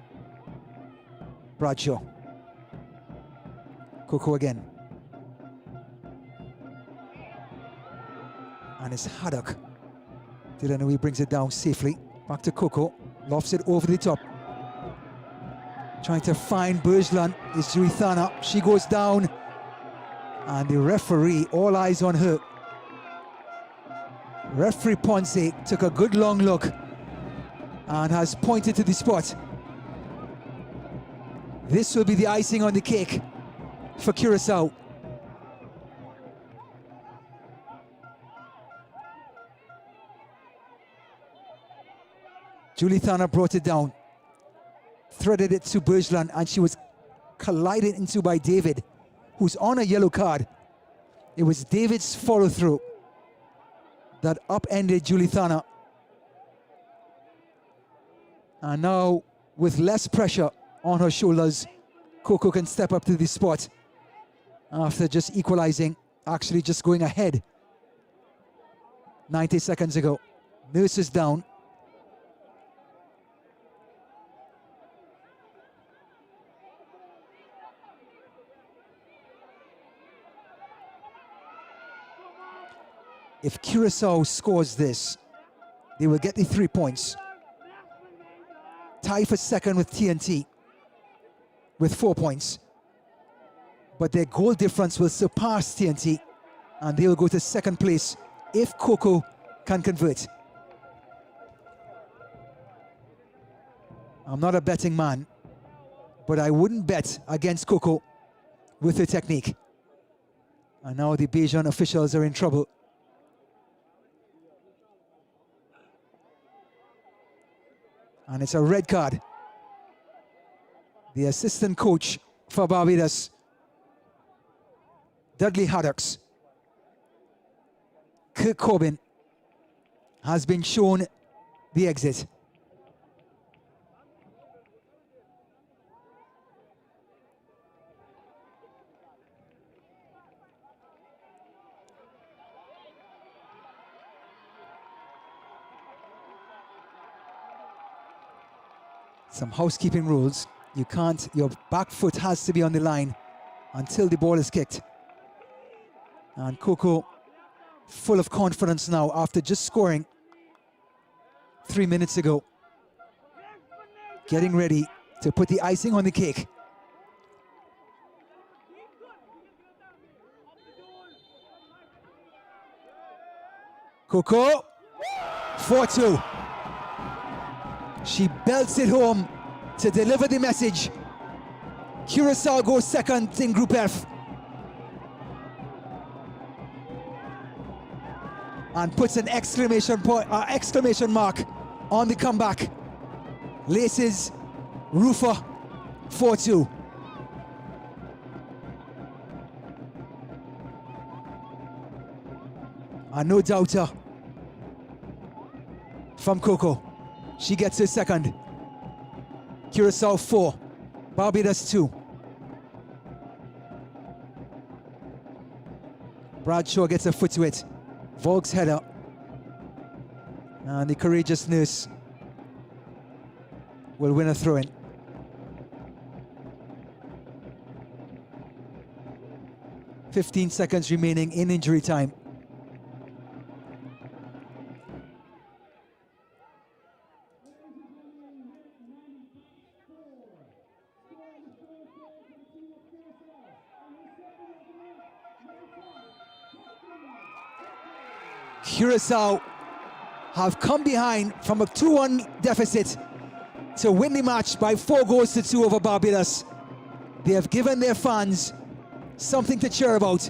Speaker 1: Bradshaw. Coco again. And it's Haddock. Delannoy brings it down safely. Back to Coco. Lofts it over the top. Trying to find Bujlan is Julie Thana. She goes down. And the referee, all eyes on her. Referee Ponce took a good long look and has pointed to the spot. This will be the icing on the cake for Curaçao. Julie Thana brought it down, threaded it to Bujlan, and she was collided into by David, who's on a yellow card. It was David's follow-through that upended Julie Thana. And now, with less pressure on her shoulders, Coco can step up to the spot after just equalizing, actually just going ahead 90 seconds ago. Nurse is down. If Curaçao scores this, they will get the 3 points. tie for second with TNT with 4 points. But their goal difference will surpass TNT, and they will go to second place if Coco can convert. I'm not a betting man, but I wouldn't bet against Coco with her technique. And now the Bajan officials are in trouble. And it's a red card. The assistant coach for Barbados, Dudley Haddocks, Kirk Corbin, has been shown the exit. Some housekeeping rules. You can't, your back foot has to be on the line until the ball is kicked. And Coco, full of confidence now after just scoring 3 minutes ago. Getting ready to put the icing on the cake. Coco, 4-2. She belts it home to deliver the message. Curaçao goes second in Group F. And puts an exclamation mark on the comeback. Laces, Rufa, 4-2. And no doubter from Coco. She gets her second. Curaçao 4, Barbados 2. Bradshaw gets a foot to it. Vogue's header. And the courageous nurse will win a throw-in. "15 seconds remaining in injury time. Curaçao have come behind from a 2-1 deficit to win the match by 4-2 over Barbados. They have given their fans something to cheer about.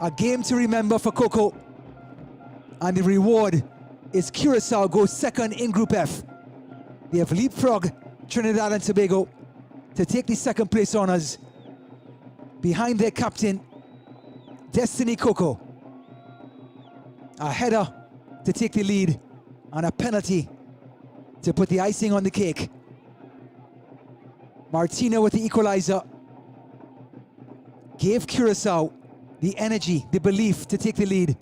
Speaker 1: A game to remember for Coco. And the reward is Curaçao goes second in Group F. They have leapfrogged Trinidad and Tobago to take the second place honours behind their captain, Destiny Coco. A header to take the lead and a penalty to put the icing on the cake. Martina with the equalizer gave Curaçao the energy, the belief to take the lead.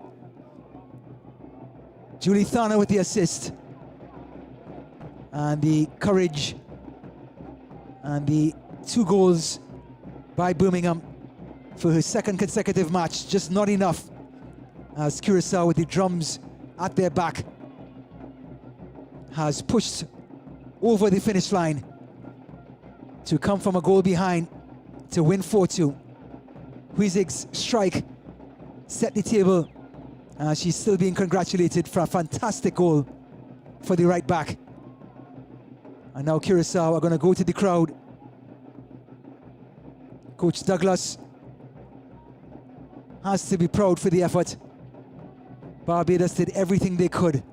Speaker 1: Julie Thana with the assist. And the courage and the 2 goals by Birmingham for her second consecutive match, just not enough, as Curaçao with the drums at their back has pushed over the finish line to come from a goal behind to win 4-2. Huizig's strike set the table. She's still being congratulated for a fantastic goal for the right back. And now Curaçao are going to go to the crowd. Coach Douglas has to be proud for the effort. Barbados did everything they could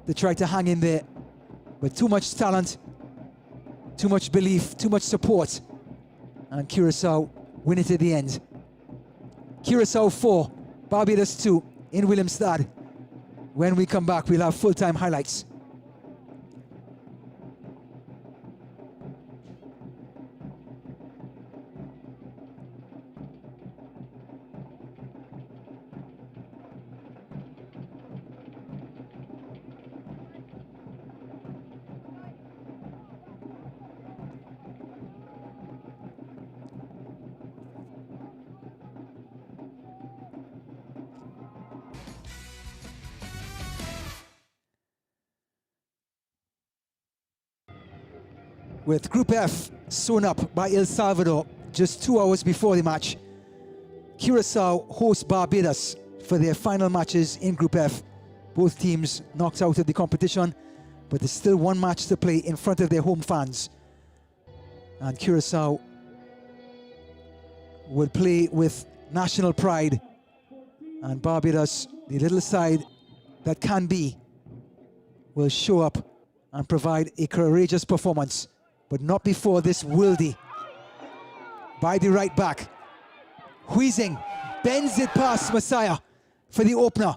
Speaker 1: to try to hang in there, but too much talent, too much belief, too much support, and Curaçao win it at the end. Curaçao 4, Barbados 2 in Willemstad. When we come back, we'll have full-time highlights. With Group F sewn up by El Salvador just 2 hours before the match, Curaçao host Barbados for their final matches in Group F. Both teams knocked out of the competition, but there's still one match to play in front of their home fans. And Curaçao will play with national pride, and Barbados, the little side that can be, will show up and provide a courageous performance, but not before this worldie by the right back. Wheezing, bends it past Messiah for the opener.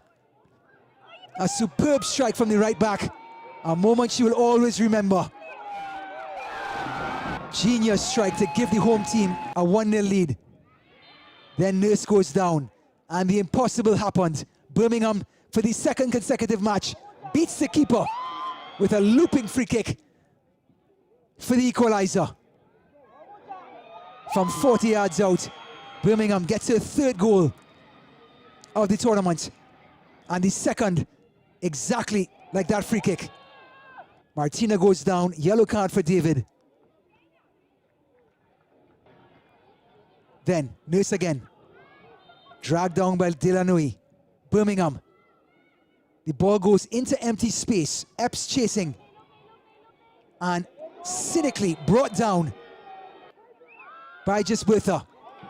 Speaker 1: A superb strike from the right back, a moment you will always remember. Genius strike to give the home team a 1-0 lead. Then Nurse goes down, and the impossible happened. Birmingham, for the second consecutive match, beats the keeper with a looping free kick for the equalizer. From 40 yards out, Birmingham gets her third goal of the tournament, and the second exactly like that free kick. Martina goes down, yellow card for David. Then Nurse again, dragged down by Delannoy. Birmingham, the ball goes into empty space. Epps chasing and cynically brought down by Gisbertha,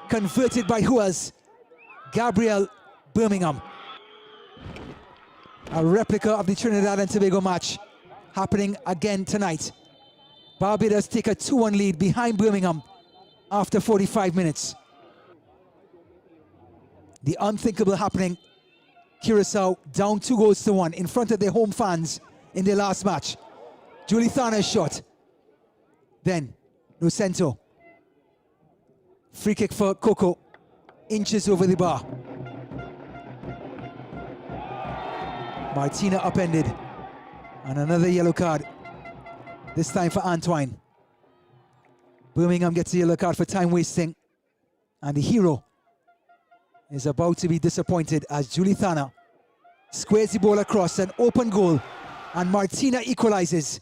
Speaker 1: converted by who else? Gabriel Birmingham. A replica of the Trinidad and Tobago match happening again tonight. Barbados take a 2-1 lead behind Birmingham after 45 minutes. The unthinkable happening. Curaçao down 2-1 in front of their home fans in their last match. Julie Thana's shot. Then Nocento. Free kick for Coco. Inches over the bar. Martina upended. And another yellow card. This time for Antoine. Birmingham gets a yellow card for time wasting. And the hero is about to be disappointed as Julie Thana squares the ball across an open goal, and Martina equalizes.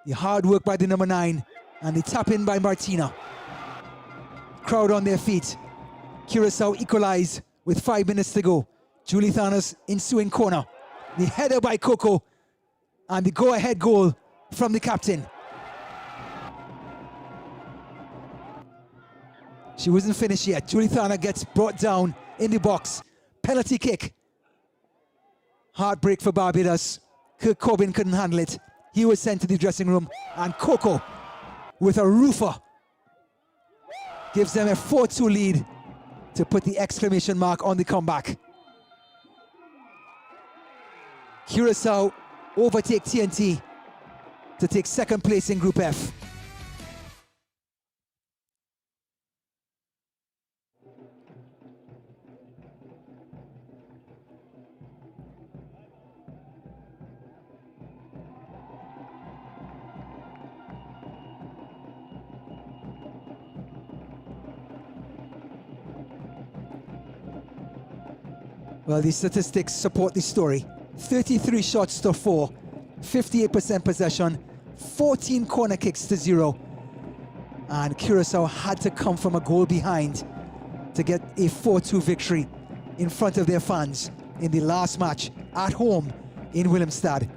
Speaker 1: The hard work by the number 9 and the tap in by Martina. Crowd on their feet. Curaçao equalize with 5 minutes to go. Julie Thana's ensuing corner. The header by Coco and the go-ahead goal from the captain. She wasn't finished yet. Julie Thana gets brought down in the box. Penalty kick. Heartbreak for Barbados. Kirk Corbin couldn't handle it. He was sent to the dressing room, and Coco, with a roofer, gives them a 4-2 lead to put the exclamation mark on the comeback. Curaçao overtake TNT to take second place in Group F. Well, the statistics support the story. 33 shots to 4, 58% possession, 14 corner kicks to 0. And Curaçao had to come from a goal behind to get a 4-2 victory in front of their fans in the last match at home in Willemstad.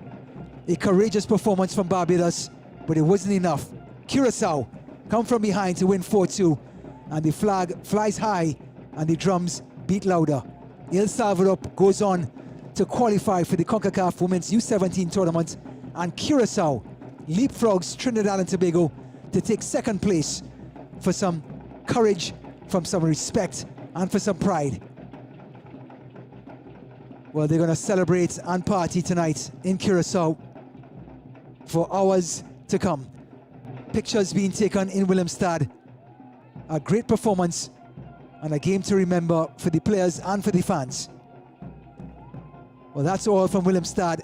Speaker 1: A courageous performance from Barbados, but it wasn't enough. Curaçao come from behind to win 4-2, and the flag flies high and the drums beat louder. El Salvador goes on to qualify for the Concacaf Women's U17 tournament, and Curaçao leapfrogs Trinidad and Tobago to take second place for some courage, from some respect, and for some pride. Well, they're going to celebrate and party tonight in Curaçao for hours to come. Pictures being taken in Willemstad. A great performance and a game to remember for the players and for the fans. Well, that's all from Willemstad,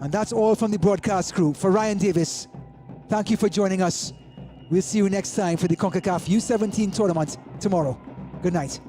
Speaker 1: and that's all from the broadcast crew. For Ryan Davis, thank you for joining us. We'll see you next time for the Concacaf U17 tournament tomorrow. Good night.